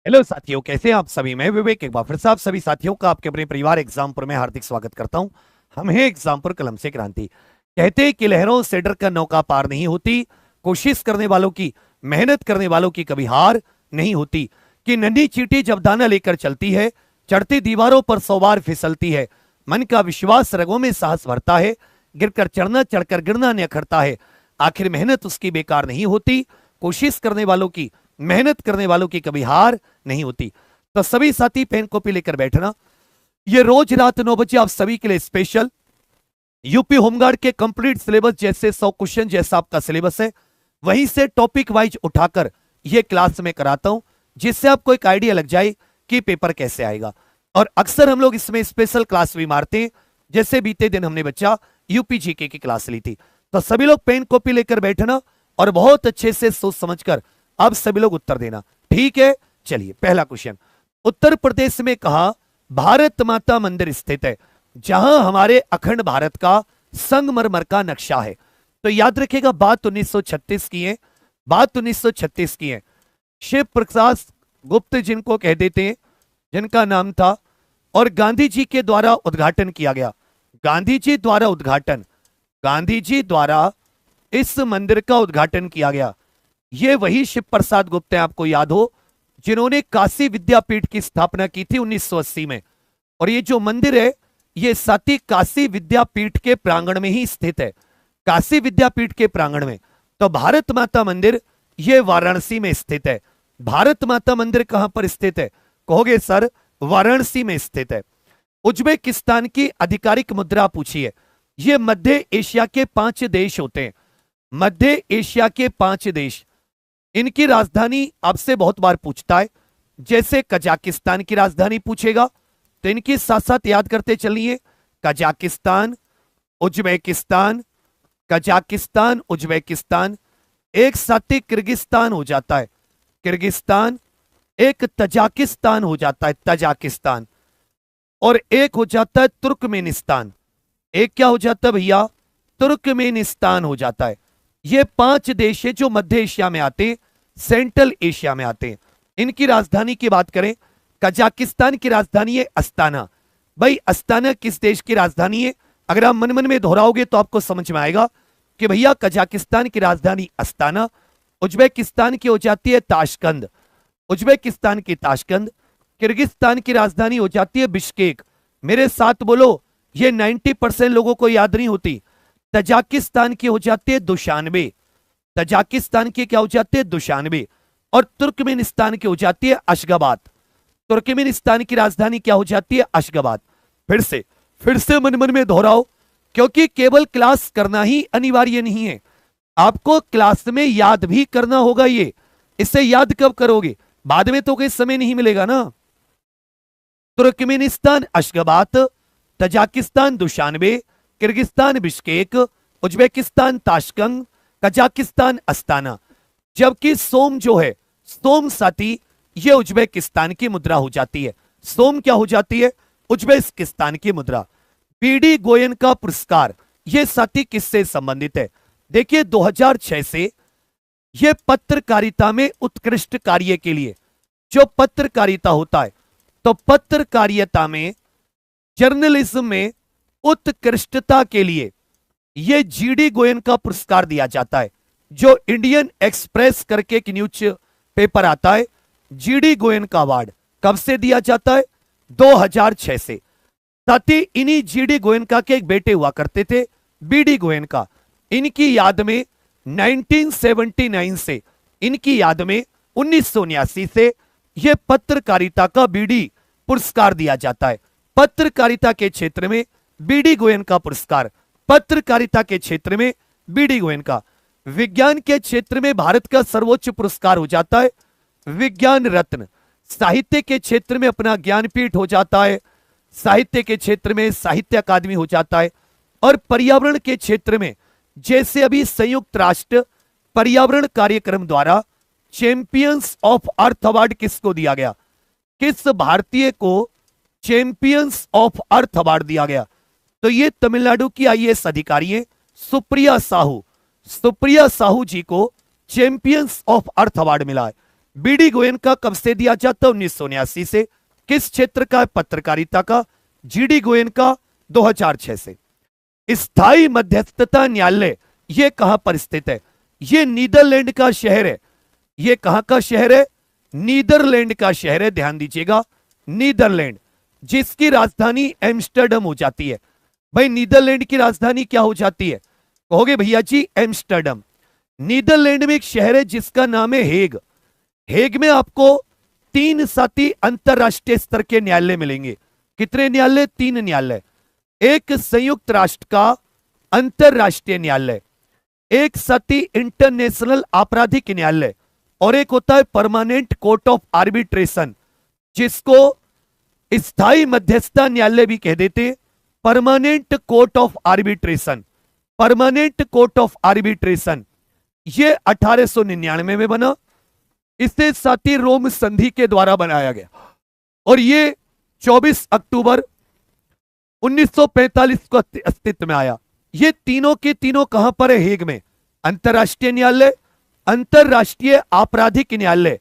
Hello साथियों, कैसे हैं आप सभी। मैं विवेक एक बार फिर से आप सभी साथियों का आपके अपने परिवार एग्जामपुर में हार्दिक स्वागत करता हूं। हम हैं एग्जामपुर कलम से क्रांति। कहते हैं कि लहरों से डर कर नौका पार नहीं होती, कोशिश करने वालों की, मेहनत करने वालों की कभी हार नहीं होती। कि नन्ही चींटी जब दाना लेकर चलती है, चढ़ती दीवारों पर 100 बार फिसलती है। मन का विश्वास रगों में साहस भरता है, गिरकर चढ़ना चढ़कर गिरना निखरता है। आखिर मेहनत उसकी बेकार नहीं होती, कोशिश करने वालों की, मेहनत करने वालों की कभी हार नहीं होती। तो सभी साथी पेन कॉपी लेकर बैठना। ये रोज रात 9 बजे आप सभी के लिए स्पेशल यूपी होमगार्ड के कंप्लीट सिलेबस जैसे 100 क्वेश्चन जैसा आपका सिलेबस है, वहीं से टॉपिक वाइज उठाकर ये क्लास में कराता हूं, जिससे आपको एक आइडिया लग जाए कि पेपर कैसे आएगा। और अक्सर हम लोग इसमें स्पेशल क्लास भी मारते हैं, जैसे बीते दिन हमने बच्चा यूपी जीके की क्लास ली थी। तो सभी लोग पेन कॉपी लेकर बैठना और बहुत अच्छे से सोच समझकर अब सभी लोग उत्तर देना, ठीक है। चलिए, पहला क्वेश्चन। उत्तर प्रदेश में कहा भारत माता मंदिर स्थित है, जहां हमारे अखंड भारत का संगमरमर का नक्शा है। तो याद रखिएगा, बात 1936 की है, बात 1936 की है। शिव प्रसाद गुप्त जिनको कह देते हैं, जिनका नाम था, और गांधी जी के द्वारा उद्घाटन किया गया। गांधी जी द्वारा उद्घाटन, गांधी जी द्वारा इस मंदिर का उद्घाटन किया गया। ये वही शिव प्रसाद गुप्त हैं, आपको याद हो, जिन्होंने काशी विद्यापीठ की स्थापना की थी 1980 में। और ये जो मंदिर है, ये साथी काशी विद्यापीठ के प्रांगण में ही स्थित है, काशी विद्यापीठ के प्रांगण में। तो भारत माता मंदिर ये वाराणसी में स्थित है। भारत माता मंदिर कहां पर स्थित है, कहोगे सर वाराणसी में स्थित है। उज्बेकिस्तान की आधिकारिक मुद्रा पूछी है। ये मध्य एशिया के 5 देश होते हैं, मध्य एशिया के 5 देश। इनकी राजधानी आपसे बहुत बार पूछता है, जैसे कजाकिस्तान की राजधानी पूछेगा तो इनकी साथ साथ याद करते चलिए, कजाकिस्तान, उज्बेकिस्तान, कजाकिस्तान, उज्बेकिस्तान। एक साथी किर्गिस्तान हो जाता है, किर्गिस्तान। एक तजाकिस्तान हो जाता है, तजाकिस्तान। और एक हो जाता है तुर्कमेनिस्तान। एक क्या हो जाता है भैया, तुर्कमेनिस्तान हो जाता है। ये 5 देश है जो मध्य एशिया में आते हैं, सेंट्रल एशिया में आते हैं। इनकी राजधानी की बात करें, कजाकिस्तान की राजधानी है अस्ताना। भाई अस्ताना किस देश की राजधानी है, अगर आप मन मन में दोहराओगे तो आपको समझ में आएगा कि भैया कजाकिस्तान की राजधानी अस्ताना। उज्बेकिस्तान की हो जाती है ताशकंद, उज्बेकिस्तान की ताशकंद। किर्गिस्तान की राजधानी हो जाती है बिश्केक। मेरे साथ बोलो, ये 90% लोगों को याद नहीं होती। तजाकिस्तान की हो जाती है दुशानबे, तजाकिस्तान की क्या हो जाती है दुशानबे। और तुर्कमेनिस्तान की हो जाती है अशगाबाद। तुर्कमेनिस्तान की राजधानी क्या हो जाती है अशगाबाद। फिर से मन मन में दोहराओ, क्योंकि केवल क्लास करना ही अनिवार्य नहीं है, आपको क्लास में याद भी करना होगा। ये इसे याद कब करोगे, बाद में तो कोई समय नहीं मिलेगा ना। Turkmenistan Ashgabat, Tajikistan Dushanbe, Kyrgyzstan Bishkek, Uzbekistan Tashkent, Kazakhstan Astana. जबकि सोम जो है, सोम साथी, ये उज्बेकिस्तान की मुद्रा हो जाती है। सोम क्या हो जाती है, उज्बेकिस्तान की मुद्रा। बीडी गोयन का पुरस्कार ये साथी किससे संबंधित है, देखिए 2006 से ये पत्रकारिता में उत्कृष्ट कार्य के लिए, जो पत्रकारिता होता है, तो पत्रकारिता में, जर्नलिज्म में उत्कृष्टता के लिए यह जीडी गोयन का पुरस्कार दिया जाता है। जो इंडियन एक्सप्रेस करके एक न्यूज पेपर आता है, जीडी गोयन का अवार्ड कब से दिया जाता है, 2006 से। साथ ही इन्हीं जीडी गोयनका के एक बेटे हुआ करते थे, बीडी गोयनका। इनकी याद में 1979 से, इनकी याद में 1979 से यह पत्रकारिता का बीडी पुरस्कार दिया जाता है। पत्रकारिता के क्षेत्र में बीडी गोयन का पुरस्कार, पत्रकारिता के क्षेत्र में बीडी गोयन का। विज्ञान के क्षेत्र में भारत का सर्वोच्च पुरस्कार हो जाता है विज्ञान रत्न। साहित्य के क्षेत्र में अपना ज्ञानपीठ हो जाता है, साहित्य के क्षेत्र में साहित्य अकादमी हो जाता है। और पर्यावरण के क्षेत्र में, जैसे अभी संयुक्त राष्ट्र पर्यावरण कार्यक्रम द्वारा चैंपियंस ऑफ अर्थ अवार्ड किसको दिया गया, किस भारतीय को चैंपियंस ऑफ अर्थ अवार्ड दिया गया, तो ये तमिलनाडु की आईएएस अधिकारी है सुप्रिया साहू। सुप्रिया साहू जी को चैंपियंस ऑफ अर्थ अवार्ड मिला है। बीडी गोयनका कब से दिया जाता है? 1979 से। किस क्षेत्र का? पत्रकारिता का। जीडी गोयनका 2006 से। स्थायी मध्यस्थता न्यायालय यह कहां पर स्थित है? यह नीदरलैंड का शहर है। यह कहां का शहर है? नीदरलैंड का शहर है, ध्यान दीजिएगा, नीदरलैंड, जिसकी राजधानी एम्स्टर्डम हो जाती है। भाई नीदरलैंड की राजधानी क्या हो जाती है? कहोगे भैया जी एम्स्टर्डम। नीदरलैंड में एक शहर है जिसका नाम है हेग। हेग में आपको 3 साथी अंतरराष्ट्रीय स्तर के न्यायालय मिलेंगे। कितने न्यायालय? 3 न्यायालय। एक संयुक्त राष्ट्र का अंतरराष्ट्रीय न्यायालय, एक साथी इंटरनेशनल आपराधिक न्यायालय, और एक होता है परमानेंट कोर्ट ऑफ आर्बिट्रेशन, जिसको स्थायी मध्यस्थता न्यायालय भी कह देते। Permanent court of arbitration, permanent court of arbitration, यह 1899 में बना। इसे साथी रोम संधि के द्वारा बनाया गया और यह 24 अक्टूबर 1945 को अस्तित्व में आया। ये तीनों के तीनों कहां पर है? हेग में। अंतरराष्ट्रीय न्यायालय, अंतरराष्ट्रीय आपराधिक न्यायालय,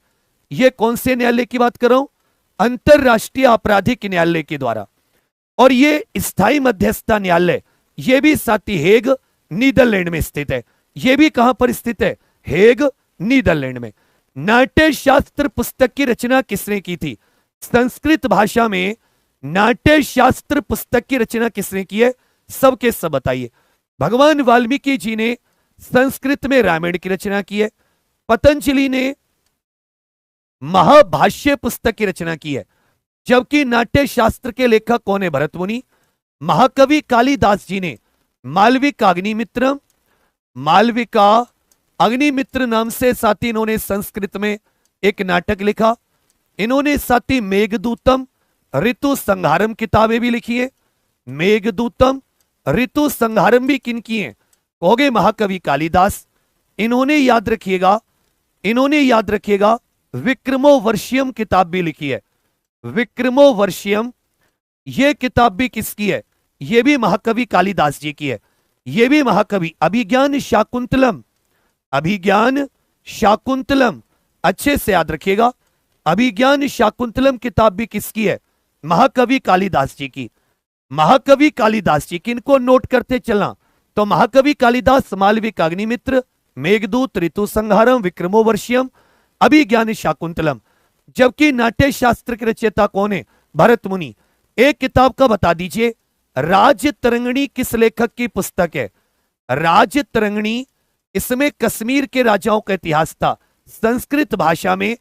ये कौन से न्यायालय की बात कर रहा हूं? अंतरराष्ट्रीय आपराधिक न्यायालय के द्वारा। और ये स्थायी मध्यस्थता न्यायालय, ये भी साथी हेग नीदरलैंड में स्थित है। ये भी कहां पर स्थित है? हेग नीदरलैंड में। नाट्य शास्त्र पुस्तक की रचना किसने की थी? संस्कृत भाषा में नाट्य शास्त्र पुस्तक की रचना किसने की है? सबके सब बताइए। भगवान वाल्मीकि जी ने संस्कृत में रामायण की रचना की है। पतंजलि ने महाभाष्य पुस्तक की रचना की है। जबकि नाट्य शास्त्र के लेखक कौन है? भरत मुनि। महाकवि कालिदास जी ने मालविका अग्निमित्रम, मालविका अग्निमित्र नाम से साथी इन्होंने संस्कृत में एक नाटक लिखा। इन्होंने साथी मेघदूतम, ऋतु संहारम किताबें भी लिखी है। मेघदूतम, ऋतु संहारम भी किन की है? कहोगे महाकवि कालिदास। इन्होंने याद रखिएगा, इन्होंने याद रखिएगा विक्रमोवर्षियम किताब भी लिखी है। विक्रमोवर्षियम, यह किताब भी किसकी है? यह भी महाकवि कालिदास जी की है। यह भी महाकवि। अभिज्ञान शाकुंतलम, अभिज्ञान शाकुंतलम, अच्छे से याद रखिएगा, अभिज्ञान शाकुंतलम किताब भी किसकी है? महाकवि कालिदास जी की। महाकवि कालिदास जी की, इनको नोट करते चलना। तो महाकवि कालिदास, मालविका अग्निमित्र, मेघदूत, ऋतु संहारम, विक्रमोवर्षियम, अभिज्ञान शाकुंतलम। जबकि नाट्य शास्त्र के रचयिता कौन है? भरत मुनि। एक किताब का बता दीजिए। राजतरंगिणी किस लेखक की पुस्तक है? राजतरंगिणी, इसमें कश्मीर के राजाओं का इतिहास था। संस्कृत भाषा में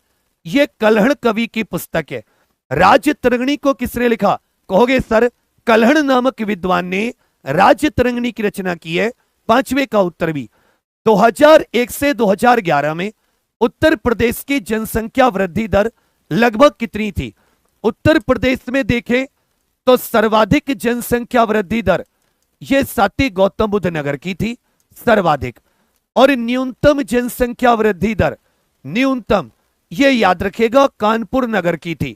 यह कल्हण कवि की पुस्तक है। राजतरंगिणी को किसने लिखा? कहोगे सर कल्हण नामक विद्वान ने राजतरंगिणी की रचना की है। 5वें का उत्तर भी। 2001 से 2011 में उत्तर प्रदेश की जनसंख्या वृद्धि दर लगभग कितनी थी? उत्तर प्रदेश में देखें तो सर्वाधिक जनसंख्या वृद्धि दर यह साथी गौतम बुद्ध नगर की थी, सर्वाधिक। और न्यूनतम जनसंख्या वृद्धि दर, न्यूनतम, यह याद रखेगा, कानपुर नगर की थी।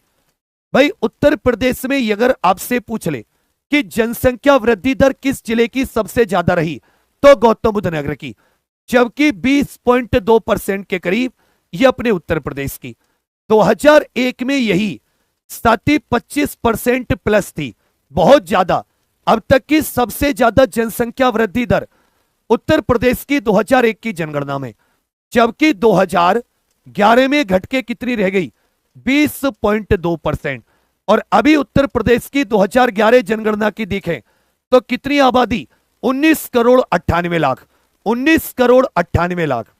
भाई उत्तर प्रदेश में अगर आपसे पूछ ले कि जनसंख्या वृद्धि दर किस जिले की सबसे ज्यादा रही, तो गौतम बुद्ध नगर की। जबकि 20.2% के करीब यह अपने उत्तर प्रदेश की। 2001 में यही साथी 25% प्लस थी, बहुत ज्यादा। अब तक की सबसे ज्यादा जनसंख्या वृद्धि दर उत्तर प्रदेश की 2001 की जनगणना में। जबकि 2011 में घटके कितनी रह गई? 20.2%। और अभी उत्तर प्रदेश की 2011 जनगणना की देखें तो कितनी आबादी? 19 करोड़ 98 लाख। 19 करोड़ 98 लाख।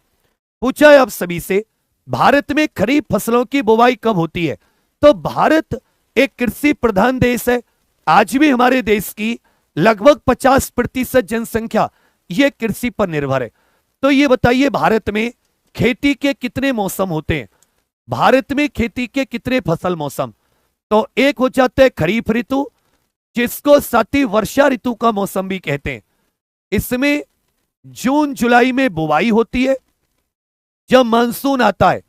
पूछा है आप सभी से, भारत में खरीफ फसलों की बुवाई कब होती है? तो भारत एक कृषि प्रधान देश है। आज भी हमारे देश की लगभग 50% जनसंख्या यह कृषि पर निर्भर है। तो ये बताइए भारत में खेती के कितने मौसम होते हैं? भारत में खेती के कितने फसल मौसम? तो एक हो जाता है खरीफ ऋतु, जिसको साथी वर्षा ऋतु का मौसम भी कहते हैं। इसमें जून जुलाई में बुवाई होती है जब मानसून आता है।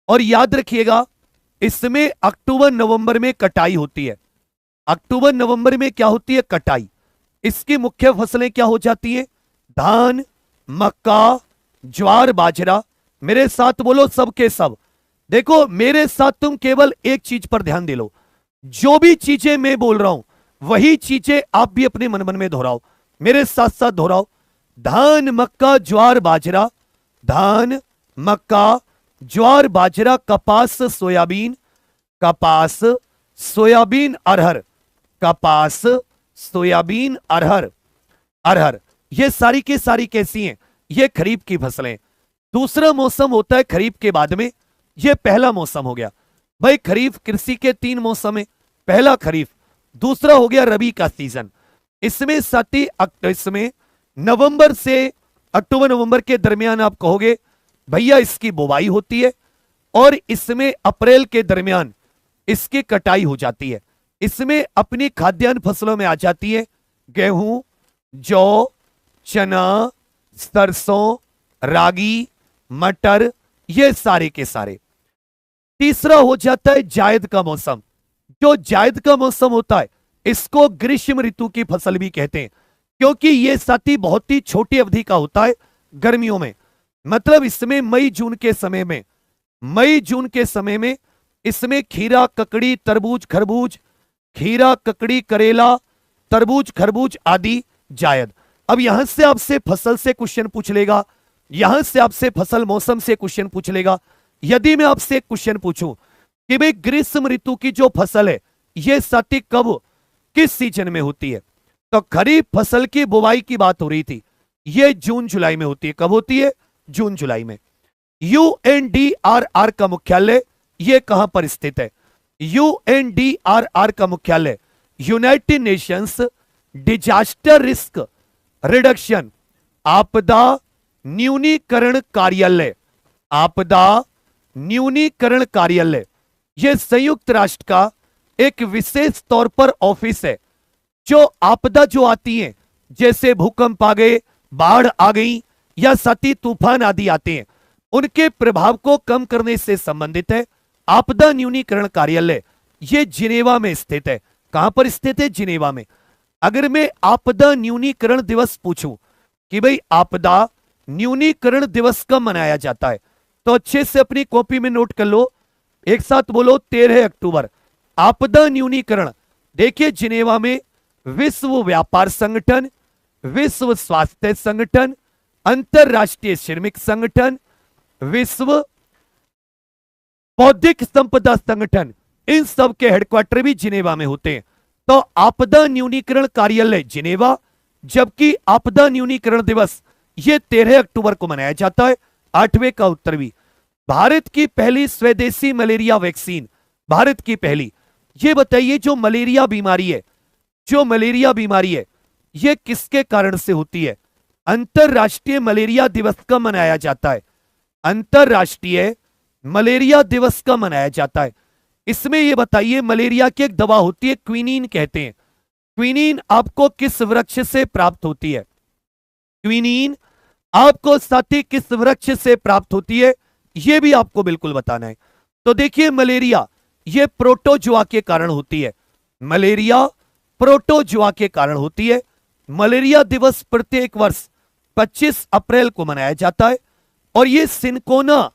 और याद रखिएगा इसमें अक्टूबर नवंबर में कटाई होती है। अक्टूबर नवंबर में क्या होती है? कटाई। इसकी मुख्य फसलें क्या हो जाती हैं? धान, मक्का, ज्वार, बाजरा। मेरे साथ बोलो सबके सब। देखो मेरे साथ तुम केवल एक चीज पर ध्यान दे लो, जो भी चीजें मैं बोल रहा हूं वही चीजें आप भी अपने मन मन में दोहराओ, मेरे साथ साथ दोहराओ। धान मक्का ज्वार बाजरा, धान मक्का ज्वार बाजरा, कपास सोयाबीन, कपास सोयाबीन अरहर, कपास सोयाबीन अरहर, अरहर। ये सारी की सारी कैसी हैं? ये खरीफ की फसलें। दूसरा मौसम होता है खरीफ के बाद में, ये पहला मौसम हो गया। भाई खरीफ कृषि के 3 मौसम है, पहला खरीफ, दूसरा हो गया रबी का सीजन। इसमें इसमें नवंबर से अक्टूबर नवंबर के दरमियान आप कहोगे भैया इसकी बुवाई होती है, और इसमें अप्रैल के दरमियान इसकी कटाई हो जाती है। इसमें अपनी खाद्यान्न फसलों में आ जाती है गेहूं, जौ, चना, सरसों, रागी, मटर, ये सारे के सारे। तीसरा हो जाता है जायद का मौसम। जो जायद का मौसम होता है इसको ग्रीष्म ऋतु की फसल भी कहते हैं, क्योंकि यह साथी बहुत ही छोटी अवधि का होता है गर्मियों में। मतलब इसमें मई जून के समय में, मई जून के समय में इसमें खीरा, ककड़ी, तरबूज, खरबूज, खीरा, ककड़ी, करेला, तरबूज, खरबूज आदि जायद। अब यहां से आपसे फसल से क्वेश्चन पूछ लेगा, यहां से आपसे फसल मौसम से क्वेश्चन पूछ लेगा। यदि मैं आपसे क्वेश्चन पूछूं कि भाई ग्रीष्म ऋतु की जो फसल है यह साथी कब, किस सीजन में होती है, तो खरीफ फसल की बुवाई की बात हो रही थी, यह जून जुलाई में होती है। कब होती है? जून जुलाई में। UNDRR का मुख्यालय यह कहां पर स्थित है? UNDRR का मुख्यालय United Nations disaster risk reduction, आपदा न्यूनीकरण कार्यालय, आपदा न्यूनीकरण कार्यालय। यह संयुक्त राष्ट्र का एक विशेष तौर पर ऑफिस है। जो आपदा जो आती है, जैसे भूकंप आ गए, बाढ़ आ गई, या साथी तूफान आदि आते हैं, उनके प्रभाव को कम करने से संबंधित है आपदा न्यूनीकरण कार्यालय। यह जिनेवा में स्थित है। कहां पर स्थित है? जिनेवा में। अगर मैं आपदा न्यूनीकरण दिवस पूछूं कि भाई आपदा न्यूनीकरण दिवस कब मनाया जाता है, तो अच्छे से अपनी कॉपी में नोट कर लो, एक साथ बोलो 13 अक्टूबर। आपदा न्यूनीकरण, देखिए जिनेवा में विश्व व्यापार संगठन, विश्व स्वास्थ्य संगठन, अंतरराष्ट्रीय श्रमिक संगठन, विश्व बौद्धिक संपदा संगठन, इन सब के हेडक्वार्टर भी जिनेवा में होते हैं। तो आपदा न्यूनीकरण कार्यालय जिनेवा, जबकि आपदा न्यूनीकरण दिवस यह 13 अक्टूबर को मनाया जाता है। 8वें का उत्तर भी। भारत की पहली स्वदेशी मलेरिया वैक्सीन, भारत की पहली। यह बताइए जो मलेरिया बीमारी है, जो मलेरिया बीमारी है, यह किसके कारण से होती है? अंतरराष्ट्रीय मलेरिया दिवस कब मनाया जाता है? अंतरराष्ट्रीय मलेरिया दिवस कब मनाया जाता है? इसमें यह बताइए मलेरिया की एक दवा होती है, क्विनीन कहते हैं। क्विनीन आपको किस वृक्ष से प्राप्त होती है? क्विनीन आपको साथी किस वृक्ष से प्राप्त होती है, यह भी आपको बिल्कुल बताना है। तो देखिए मलेरिया यह प्रोटोजुआ के कारण होती है, मलेरिया प्रोटोजुआ के कारण होती है। मलेरिया दिवस प्रत्येक वर्ष 25 अप्रैल को मनाया जाता है, और यह सिनकोना,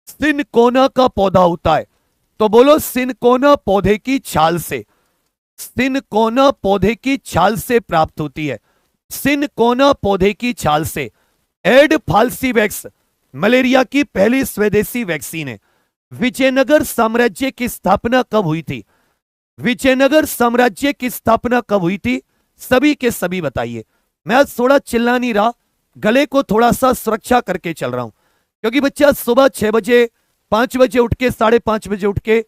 सिनकोना का पौधा होता है। तो बोलो सिनकोना पौधे की छाल से, सिनकोना पौधे की छाल से प्राप्त होती है, सिनकोना पौधे की छाल से। एडफाल्सीवैक्स मलेरिया की पहली स्वदेशी वैक्सीन है। विजयनगर साम्राज्य की स्थापना कब हुई थी? विजयनगर साम्राज्य की स्थापना कब हुई थी? सभी के सभी बताइए। मैं आज थोड़ा चिल्ला नहीं रहा, गले को थोड़ा सा सुरक्षा करके चल रहा हूं, क्योंकि बच्चा सुबह 6 बजे, 5 बजे उठ के, 5:30 बजे उठ के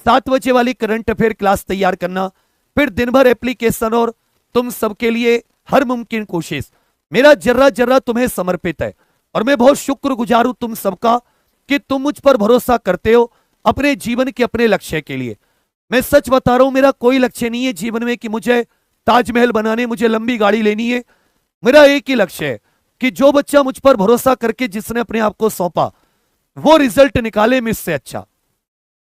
7 बजे वाली करंट अफेयर क्लास तैयार करना, फिर दिन भर एप्लीकेशन, और तुम सबके लिए हर मुमकिन कोशिश। मेरा जर्रा जर्रा तुम्हें समर्पित है, और मैं बहुत शुक्रगुजार हूं तुम सबका कि तुम मुझ पर भरोसा करते हो अपने जीवन के, अपने लक्ष्य के लिए। मैं सच बता रहा हूं, मेरा कोई लक्ष्य नहीं है जीवन में कि मुझे ताजमहल बनाने, मुझे लंबी गाड़ी लेनी है। मेरा एक ही लक्ष्य है कि जो बच्चा मुझ पर भरोसा करके जिसने अपने आप को सौंपा वो रिजल्ट निकाले मुझसे अच्छा।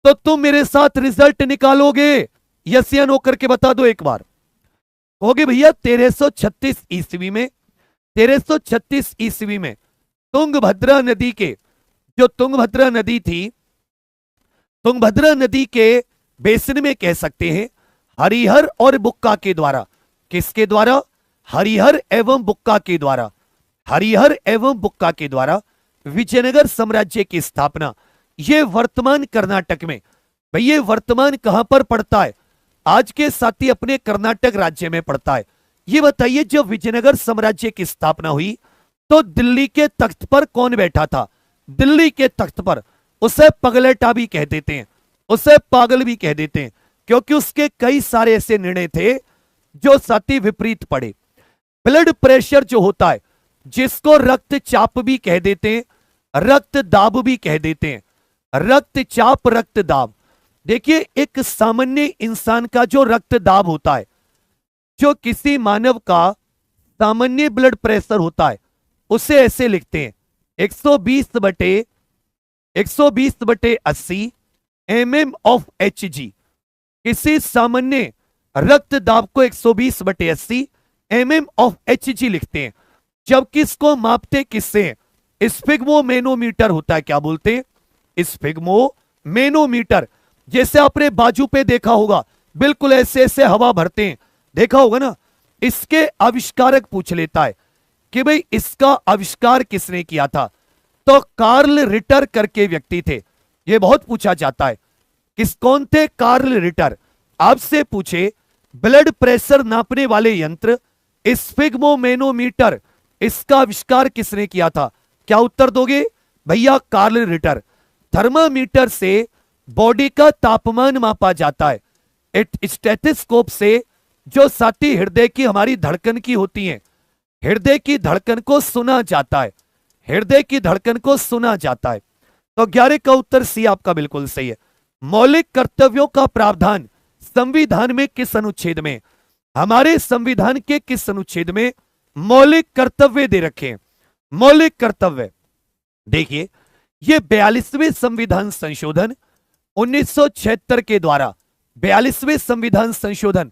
तो तुम मेरे साथ रिजल्ट निकालोगे? यस या नो करके बता दो एक बार। कहोगे भैया 1336 ईस्वी में, 1336 ईस्वी में तुंगभद्रा नदी के, जो तुंगभद्रा नदी थी तुंगभद्रा नदी के बेसिन में कह सकते हैं, हरिहर और बुक्का के द्वारा। किसके द्वारा? हरिहर एवं बुक्का के द्वारा। हरिहर एवं बुक्का के द्वारा विजयनगर साम्राज्य की स्थापना। यह वर्तमान कर्नाटक में, भाई ये वर्तमान कहां पर पड़ता है? आज के साथी अपने कर्नाटक राज्य में पड़ता है। ये बताइए, जब विजयनगर साम्राज्य की स्थापना हुई तो दिल्ली के तख्त पर कौन बैठा था? दिल्ली के तख्त पर उसे पगलेटा भी कह देते हैं, उसे पागल भी कह देते हैं, क्योंकि उसके कई सारे ऐसे निर्णय थे जो साथी विपरीत पड़े। ब्लड प्रेशर जो होता है, जिसको रक्तचाप भी कह देते हैं, रक्त दाब भी कह देते हैं, रक्तचाप रक्त दाब। देखिए, एक सामान्य इंसान का जो रक्त दाब होता है, जो किसी मानव का सामान्य ब्लड प्रेशर होता है, उसे ऐसे लिखते हैं 120/80 mm ऑफ Hg। किसी सामान्य रक्त दाब को 120/80 mm ऑफ Hg लिखते हैं। जबकि इसको मापते किससे हैं? स्फिग्मोमेनोमीटर होता है। क्या बोलते हैं? स्फिग्मोमेनोमीटर। जैसे आपने बाजू पे देखा होगा, बिल्कुल ऐसे ऐसे हवा भरते हैं, देखा होगा ना। इसके आविष्कारक पूछ लेता है कि भाई इसका आविष्कार किसने किया था? तो कार्ल रिटर करके व्यक्ति थे। यह बहुत पूछा जाता है, कौन थे कार्ल रिटर? आपसे पूछे ब्लड प्रेशर नापने वाले यंत्र स्फिग्मोमेनोमीटर, इसका आविष्कार किसने किया था? क्या उत्तर दोगे? भैया कार्ल रिटर। थर्मामीटर से बॉडी का तापमान मापा जाता है। स्टेथोस्कोप से जो साथी हृदय की हमारी धड़कन की होती है, हृदय की धड़कन को सुना जाता है, हृदय की धड़कन को सुना जाता है। तो 11 का उत्तर सी आपका बिल्कुल सही है। मौलिक कर्तव्यों का प्रावधान संविधान में किस अनुच्छेद में? हमारे संविधान के किस अनुच्छेद में मौलिक कर्तव्य दे रखे हैं? मौलिक कर्तव्य देखिए, ये 42वें संविधान संशोधन 1976 के द्वारा, 42वें संविधान संशोधन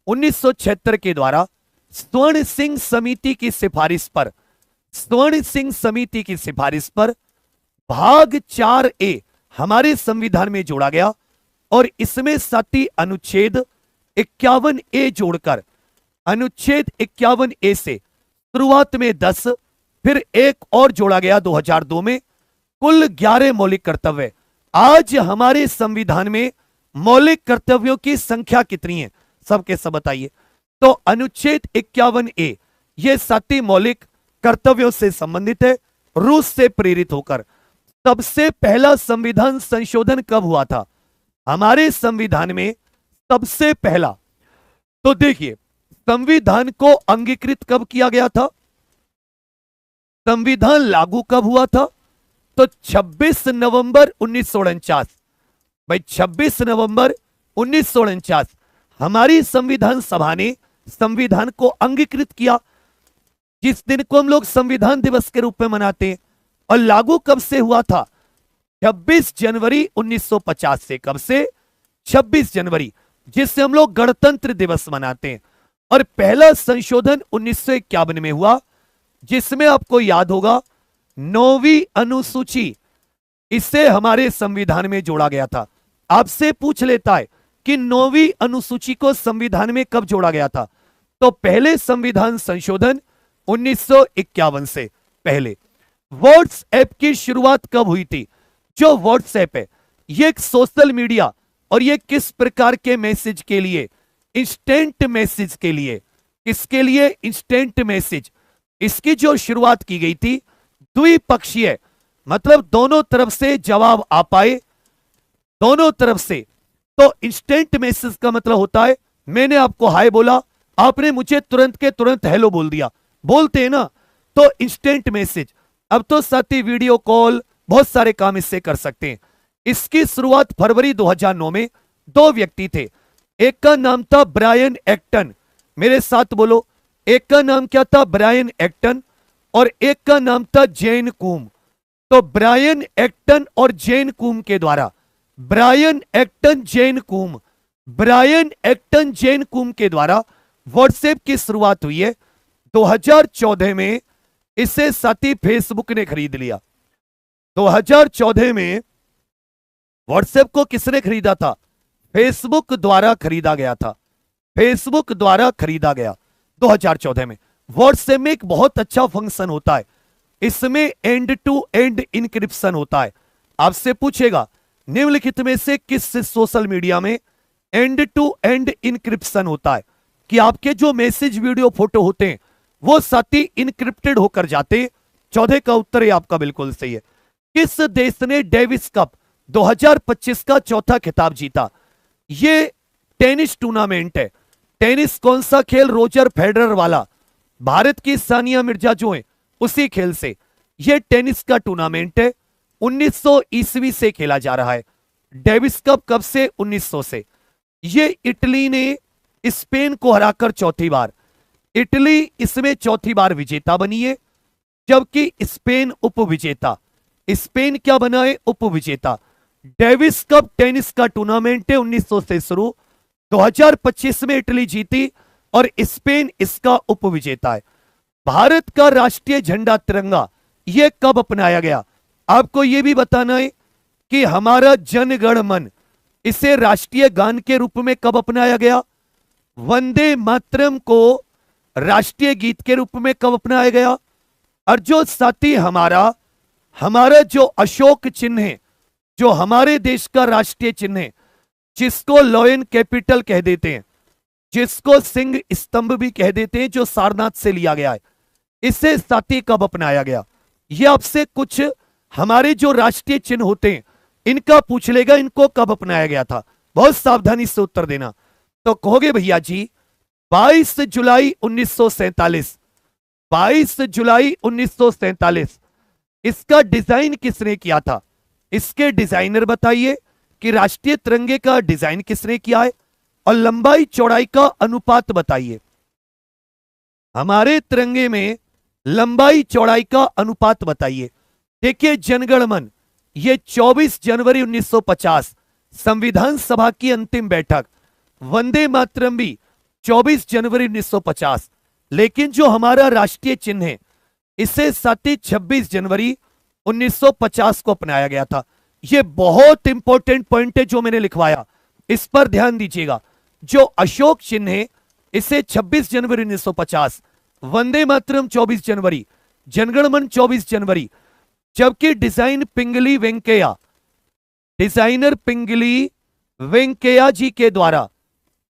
1976 के द्वारा स्वर्ण सिंह समिति की सिफारिश पर, स्वर्ण सिंह समिति की सिफारिश पर भाग 4A हमारे संविधान में जोड़ा गया और इसमें साथी अनुच्छेद 51A जोड़कर, अनुच्छेद 51A से शुरुआत में 10, फिर एक और जोड़ा गया 2002 में, कुल 11 मौलिक कर्तव्य। आज हमारे संविधान में मौलिक कर्तव्यों की संख्या कितनी है? सबके सब बताइए। तो अनुच्छेद 51A ये साथी मौलिक कर्तव्यों से संबंधित है, रूस से प्रेरित होकर। सबसे पहला संविधान संशोधन कब हुआ था? हमारे संविधान में सबसे पहला, तो देखिए संविधान को अंगीकृत कब किया गया था? संविधान लागू कब हुआ था? तो 26 नवंबर 1949। भाई 26 नवंबर 1949 हमारी संविधान सभा ने संविधान को अंगीकृत किया, जिस दिन को हम लोग संविधान दिवस के रूप में मनाते हैं। और लागू कब से हुआ था? 26 जनवरी 1950 से। कब से? 26 जनवरी, जिससे हम लोग गणतंत्र दिवस मनाते हैं। और पहला संशोधन 1951 में हुआ, जिसमें आपको याद होगा 9वीं अनुसूची, इसे हमारे संविधान में जोड़ा गया था। आपसे पूछ लेता है कि 9वीं अनुसूची को संविधान में कब जोड़ा गया था? तो पहले संविधान संशोधन 1951 से पहले। व्हाट्सएप की शुरुआत कब हुई थी? जो व्हाट्सएप है ये एक सोशल मीडिया, और ये किस प्रकार के मैसेज के लिए? इंस्टेंट मैसेज के लिए। किसके लिए? Instant message. इसकी जो शुरुआत की गई थी द्विपक्षीय, मतलब दोनों तरफ से जवाब आ पाए, दोनों तरफ से। तो इंस्टेंट मैसेज का मतलब होता है मैंने आपको हाय बोला, आपने मुझे तुरंत के तुरंत हेलो बोल दिया, बोलते हैं ना, तो इंस्टेंट मैसेज। अब तो साथी वीडियो कॉल, बहुत सारे काम इससे कर सकते हैं। इसकी शुरुआत फरवरी 2009 में 2 व्यक्ति थे। एक का नाम था ब्रायन एक्टन, मेरे साथ बोलो, एक का नाम क्या था? ब्रायन एक्टन, और एक का नाम था जेन कूम। तो ब्रायन एक्टन और जेन कूम के द्वारा, ब्रायन एक्टन जेन कूम, ब्रायन एक्टन जेन कूम के द्वारा व्हाट्सएप की शुरुआत हुई है। 2014 में इसे साथी फेसबुक ने खरीद लिया। 2014 में व्हाट्सएप को किसने खरीदा था? फेसबुक द्वारा खरीदा गया था। फेसबुक द्वारा खरीदा गया 2014 में। व्हाट्सएप में एक बहुत अच्छा फंक्शन होता है, इसमें एंड टू एंड इंक्रिप्शन होता है। आपसे पूछेगा निम्नलिखित में से किस सोशल मीडिया में एंड टू एंड इंक्रिप्शन होता है, कि आपके जो मैसेज, वीडियो, फोटो होते हैं वो साथ ही इनक्रिप्टेड होकर जाते। 14 का उत्तर है आपका बिल्कुल सही है। किस देश ने डेविस कप 2025 का चौथा खिताब जीता? ये टेनिस टूर्नामेंट है। टेनिस कौन सा खेल? रोजर फेडरर वाला। भारत की सानिया मिर्जा जो है उसी खेल से यह टेनिस का टूर्नामेंट है। 1900 ईस्वी से खेला जा रहा है। डेविस कप कब से? 1900 से। यह इटली ने स्पेन को हराकर चौथी बार, इटली इसमें चौथी बार विजेता बनी है, जबकि स्पेन उपविजेता। स्पेन क्या बना है? उपविजेता। डेविस कप टेनिस का टूर्नामेंट है, 1900 से शुरू, 2025 में इटली जीती और स्पेन इसका उपविजेता है। भारत का राष्ट्रीय झंडा तिरंगा यह कब अपनाया गया? आपको यह भी बताना है कि हमारा जन गण मन, इसे राष्ट्रीय गान के रूप में कब अपनाया गया? वंदे मातरम को राष्ट्रीय गीत के रूप में कब अपनाया गया? और जो साथी हमारा जो अशोक चिन्ह है, जो हमारे देश का राष्ट्रीय चिन्ह है, जिसको लॉयन कैपिटल कह देते हैं, जिसको सिंह स्तंभ भी कह देते हैं, जो सारनाथ से लिया गया है, इसे साथी कब अपनाया गया? ये आपसे कुछ हमारे जो राष्ट्रीय चिन्ह होते हैं इनका पूछ लेगा, इनको कब अपनाया गया था। बहुत सावधानी से उत्तर देना। तो कहोगे भैया जी 22 जुलाई 1947। 22 जुलाई 1947। इसका डिजाइन किसने किया था? इसके डिजाइनर बताइए कि राष्ट्रीय तिरंगे का डिजाइन किसने किया है, और लंबाई चौड़ाई का अनुपात बताइए। हमारे तिरंगे में लंबाई चौड़ाई का अनुपात बताइए। देखिए जनगण मन, ये 24 जनवरी 1950 संविधान सभा की अंतिम बैठक। वंदे मातरम भी 24 जनवरी 1950, लेकिन जो हमारा राष्ट्रीय चिन्ह है इसे साथ ही 26 जनवरी 1950 को अपनाया गया था। यह बहुत इंपॉर्टेंट पॉइंट है जो मैंने लिखवाया, इस पर ध्यान दीजिएगा। जो अशोक चिन्ह है इसे 26 जनवरी 1950, वंदे मातरम 24 जनवरी, जनगणमन 24 जनवरी, जबकि डिजाइन पिंगली वेंकैया, डिजाइनर पिंगली वेंकैया जी के द्वारा,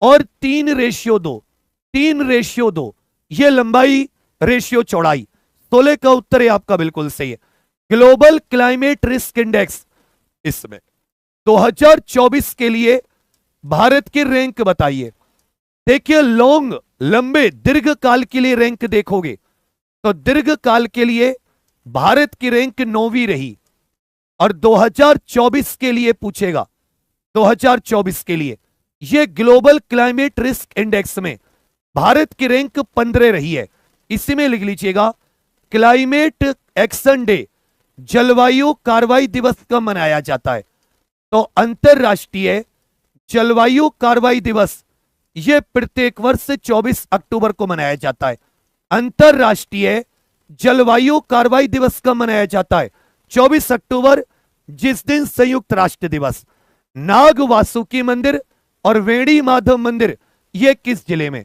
और 3:2 ये लंबाई रेशियो चौड़ाई। 16 का उत्तर है आपका बिल्कुल सही है। ग्लोबल क्लाइमेट रिस्क इंडेक्स, इसमें 2024 के लिए भारत की रैंक बताइए। देखिए लंबे दीर्घ काल के लिए रैंक देखोगे तो दीर्घ काल के लिए भारत की रैंक 9वीं रही, और 2024 के लिए पूछेगा, 2024 के लिए यह ग्लोबल क्लाइमेट रिस्क इंडेक्स में भारत की रैंक 15 रही है। इसी में लिख लीजिएगा क्लाइमेट एक्शन डे, जलवायु कार्रवाई दिवस कब मनाया जाता है? तो अंतरराष्ट्रीय जलवायु कार्रवाई दिवस यह प्रत्येक वर्ष 24 अक्टूबर को मनाया जाता है। अंतरराष्ट्रीय जलवायु कार्रवाई दिवस कब मनाया जाता है? 24 अक्टूबर, जिस दिन संयुक्त राष्ट्र दिवस। नाग वासुकी मंदिर और वेणी माधव मंदिर ये किस जिले में?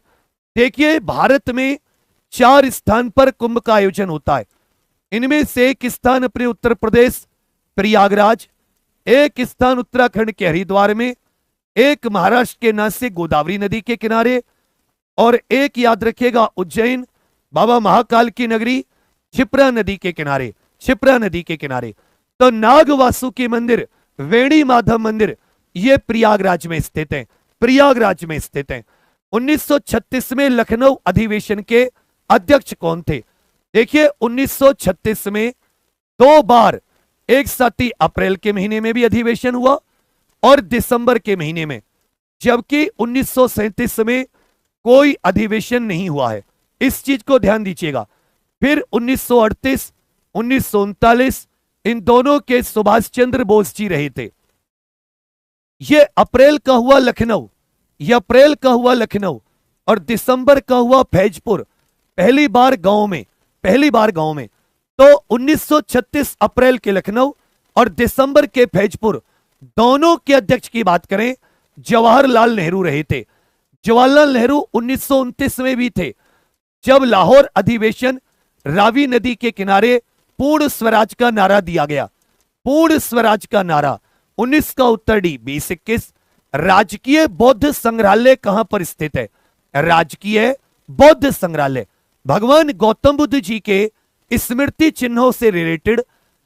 देखिए भारत में 4 स्थान पर कुंभ का आयोजन होता है। इनमें से एक स्थान अपने उत्तर प्रदेश प्रयागराज, एक स्थान उत्तराखंड के हरिद्वार में, एक महाराष्ट्र के नासिक गोदावरी नदी के किनारे, और एक याद रखिएगा उज्जैन बाबा महाकाल की नगरी क्षिप्रा नदी के किनारे, क्षिप्रा नदी के किनारे। तो नाग वासुकी मंदिर, वेणी माधव मंदिर ये प्रयागराज में स्थित है, प्रयागराज में स्थित है। 1936 में लखनऊ अधिवेशन के अध्यक्ष कौन थे? देखिए 1936 में 2 बार, एक साथ ही अप्रैल के महीने में भी अधिवेशन हुआ और दिसंबर के महीने में, जबकि 1937 में कोई अधिवेशन नहीं हुआ है। इस चीज को ध्यान दीजिएगा। फिर 1938, 1939 इन दोनों के सुभाष चंद्र बोस जी रहे थे। यह अप्रैल का हुआ लखनऊ, यह अप्रैल का हुआ लखनऊ, और दिसंबर का हुआ फैजपुर, पहली बार गांव में, पहली बार गांव में। तो 1936 अप्रैल के लखनऊ और दिसंबर के फैजपुर दोनों के अध्यक्ष की बात करें, जवाहरलाल नेहरू रहे थे। जवाहरलाल नेहरू 1929 में भी थे, जब लाहौर अधिवेशन रावी नदी के किनारे पूर्ण स्वराज का नारा दिया गया। पूर्ण स्वराज का नारा 19 का उत्तर डी। 2021 राजकीय बौद्ध संग्रहालय कहां पर स्थित है? राजकीय बौद्ध संग्रहालय भगवान गौतम बुद्ध जी के स्मृति चिन्हों से रिलेटेड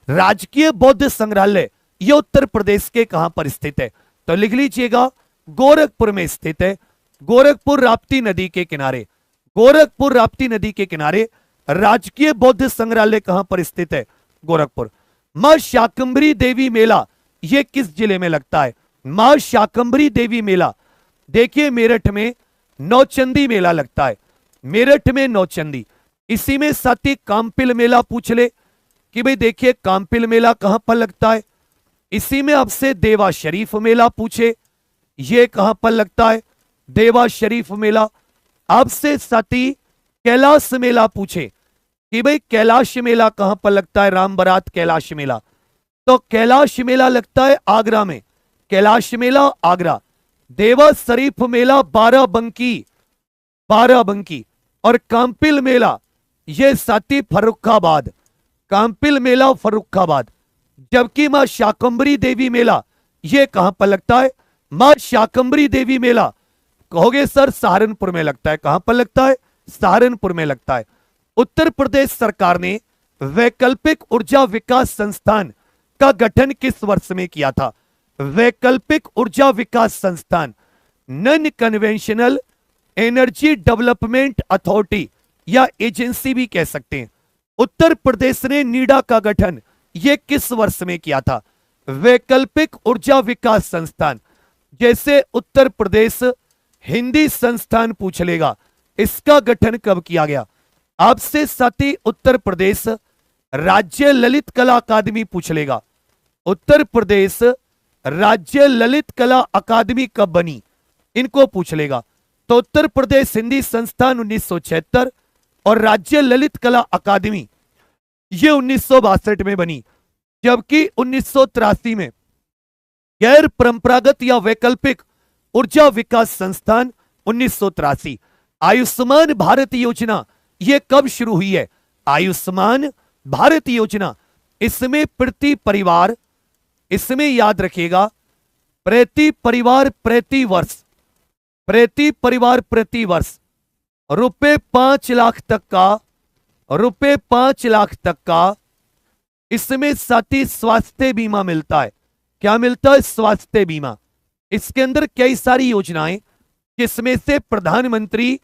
राजकीय बौद्ध संग्रहालय यह उत्तर प्रदेश के कहां पर स्थित है? तो लिख लीजिएगा, गोरखपुर में स्थित है। गोरखपुर राप्ती नदी के किनारे, गोरखपुर राप्ती नदी के किनारे राजकीय बौद्ध संग्रहालय कहां पर स्थित है? गोरखपुर। मां शाकंभरी देवी मेला यह किस जिले में लगता है? मां शाकंभरी देवी मेला देखिए मेरठ में नौचंदी मेला लगता है। मेरठ में नौचंदी। इसी में साथ ही कामपिल मेला पूछ ले कि भाई देखिए कामपिल मेला कहां पर लगता है। इसी में आपसे देवा शरीफ मेला पूछे, यह कहां पर लगता है? देवा शरीफ मेला। आपसे साथ ही कैलाश मेला पूछे कि भाई कैलाश मेला कहां पर लगता है? राम बारात कैलाश मेला। तो कैलाश मेला लगता है आगरा में। कैलाश मेला आगरा। देवा शरीफ मेला बाराबंकी, बाराबंकी। और कामपिल मेला यह साथी फर्रुखाबाद। कामपिल मेला फर्रुखाबाद। जबकि मां शाकंभरी देवी मेला यह कहां पर लगता है? मां शाकंभरी देवी मेला कहोगे सर सहारनपुर में लगता है। कहां पर लगता है? सहारनपुर में लगता है। उत्तर प्रदेश सरकार ने वैकल्पिक ऊर्जा विकास संस्थान का गठन किस वर्ष में किया था? वैकल्पिक ऊर्जा विकास संस्थान, non conventional energy development authority या एजेंसी भी कह सकते हैं। उत्तर प्रदेश ने नीडा का गठन यह किस वर्ष में किया था? वैकल्पिक ऊर्जा विकास संस्थान। जैसे उत्तर प्रदेश हिंदी संस्थान पूछ लेगा, इसका गठन कब किया गया? आपसे साथी उत्तर प्रदेश राज्य ललित कला अकादमी पूछ लेगा। उत्तर प्रदेश राज्य ललित कला अकादमी कब बनी, इनको पूछ लेगा। तो उत्तर प्रदेश हिंदी संस्थान 1976 और राज्य ललित कला अकादमी ये 1962 में बनी। जबकि 1983 में गैर परंपरागत या वैकल्पिक ऊर्जा विकास संस्थान 1983। आयुष्मान भारत योजना यह कब शुरू हुई है? आयुष्मान भारत योजना, इसमें प्रति परिवार, इसमें याद रखिएगा प्रति परिवार प्रति वर्ष, प्रति परिवार प्रति वर्ष रुपए 5 लाख तक का, रुपए 5 लाख तक का इसमें साथी स्वास्थ्य बीमा मिलता है। क्या मिलता है? स्वास्थ्य बीमा। इसके अंदर कई सारी योजनाएं, जिसमें से प्रधानमंत्री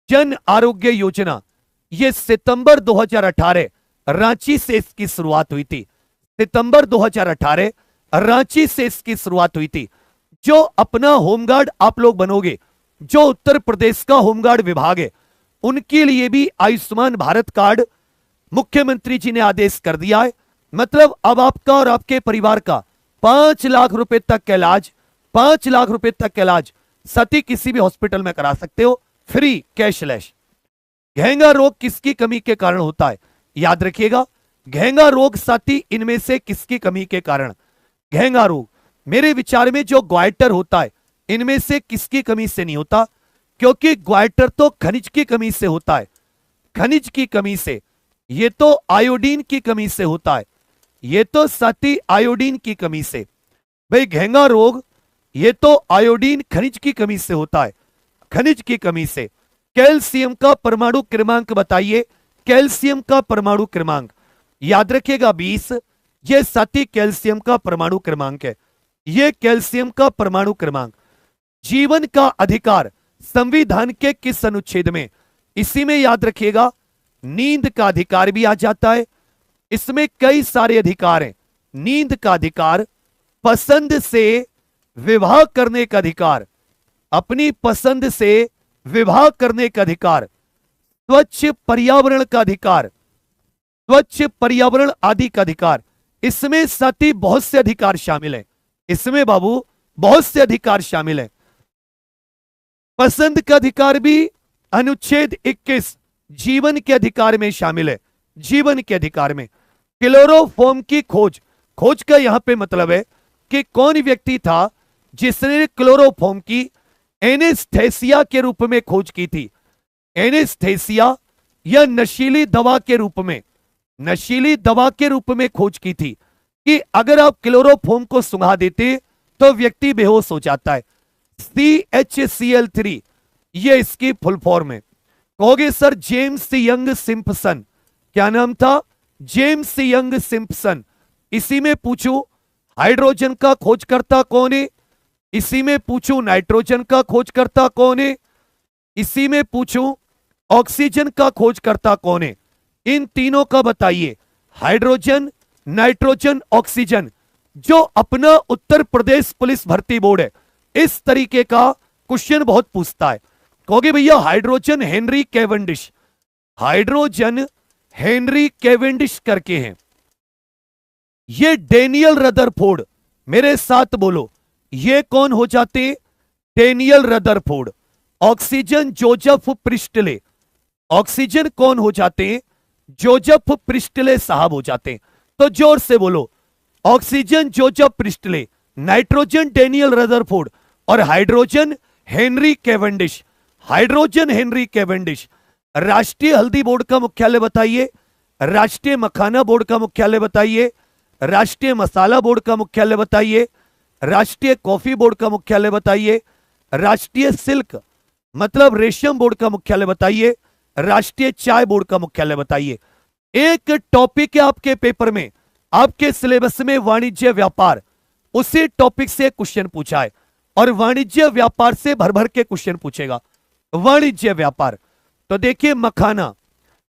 जन आरोग्य योजना, यह सितंबर 2018 रांची से इसकी शुरुआत हुई थी। सितंबर 2018 रांची से इसकी शुरुआत हुई थी। जो अपना होमगार्ड आप लोग बनोगे, जो उत्तर प्रदेश का होमगार्ड विभाग है, उनके लिए भी आयुष्मान भारत कार्ड मुख्यमंत्री जी ने आदेश कर दिया है। मतलब अब आपका और आपके परिवार का 5 लाख रुपए तक का इलाज, 5 लाख रुपए तक का इलाज सती किसी भी हॉस्पिटल में करा सकते हो, फ्री, कैशलेस। घेंगा रोग किसकी कमी के कारण होता है? याद रखिएगा, घेंगा रोग साथी इनमें से किसकी कमी के कारण? घेंगा रोग मेरे विचार में जो ग्वाइटर होता है, इनमें से किसकी कमी से नहीं होता? क्योंकि ग्वाइटर तो खनिज की कमी से होता है, खनिज की कमी से। ये तो आयोडीन की कमी से होता है, ये तो साथी आयोडीन की कमी से। भाई घेंगा रोग ये तो आयोडीन खनिज की कमी से होता है, खनिज की कमी से। कैल्शियम का परमाणु क्रमांक बताइए, कैल्शियम का परमाणु क्रमांक याद रखिएगा 20। ये साथी कैल्शियम का परमाणु क्रमांक है, ये कैल्शियम का परमाणु क्रमांक। जीवन का अधिकार संविधान के किस अनुच्छेद में? इसी में याद रखिएगा नींद का अधिकार भी आ जाता है। इसमें कई सारे अधिकार हैं। नींद का अधिकार, पसंद से विवाह करने का अधिकार, अपनी पसंद से विवाह करने का अधिकार, स्वच्छ पर्यावरण का अधिकार, स्वच्छ पर्यावरण आदि का अधिकार। इसमें साथी बहुत से अधिकार शामिल हैं, इसमें बाबू बहुत से अधिकार शामिल हैं। पसंद का अधिकार भी अनुच्छेद 21 जीवन के अधिकार में शामिल है, जीवन के अधिकार में। क्लोरोफॉर्म की खोज, खोज का यहां पे मतलब है कि कौन व्यक्ति था जिसने क्लोरोफॉर्म की एनेस्थेसिया के रूप में खोज की थी। एनेस्थेसिया या नशीली दवा के रूप में, नशीली दवा के रूप में खोज की थी कि अगर आप क्लोरोफॉर्म को सुंघा देते तो व्यक्ति बेहोश हो जाता है। CHCl3 ये इसकी फुल फॉर्म है। कहोगे सर जेम्स यंग सिम्पसन, क्या नाम था? James young Simpson. इसी में पूछूं हाइड्रोजन का खोजकर्ता कौन है, इसी में पूछूं नाइट्रोजन का खोजकर्ता कौन है, इसी में पूछूं ऑक्सीजन का खोजकर्ता कौन है, इन तीनों का बताइए। Hydrogen, nitrogen, oxygen. जो अपना उत्तर प्रदेश पुलिस भर्ती बोर्ड है इस तरीके का क्वेश्चन बहुत पूछता है। कहोगे भैया hydrogen Henry Cavendish, hydrogen Henry Cavendish करके हैं। ये डेनियल रदरफोर्ड, मेरे साथ बोलो, ये कौन हो जाते? Daniel Rutherford. Oxygen Joseph Presley, oxygen कौन हो जाते? जोसेफ प्रिस्टले साहब हो जाते। तो जोर से बोलो, oxygen Joseph Priestley, nitrogen Daniel Rutherford और hydrogen Henry Cavendish. Hydrogen Henry Cavendish. राष्ट्रीय हल्दी बोर्ड का मुख्यालय बताइए, राष्ट्रीय मखाना बोर्ड का मुख्यालय बताइए, राष्ट्रीय मसाला बोर्ड का मुख्यालय बताइए, राष्ट्रीय कॉफी बोर्ड का मुख्यालय बताइए, राष्ट्रीय सिल्क मतलब रेशम बोर्ड का मुख्यालय बताइए, राष्ट्रीय चाय बोर्ड का मुख्यालय बताइए। एक टॉपिक है आपके पेपर में, आपके सिलेबस में वाणिज्य व्यापार, उसी टॉपिक से क्वेश्चन पूछा है और वाणिज्य व्यापार से भर भर के क्वेश्चन पूछेगा। वाणिज्य व्यापार तो देखिए मखाना,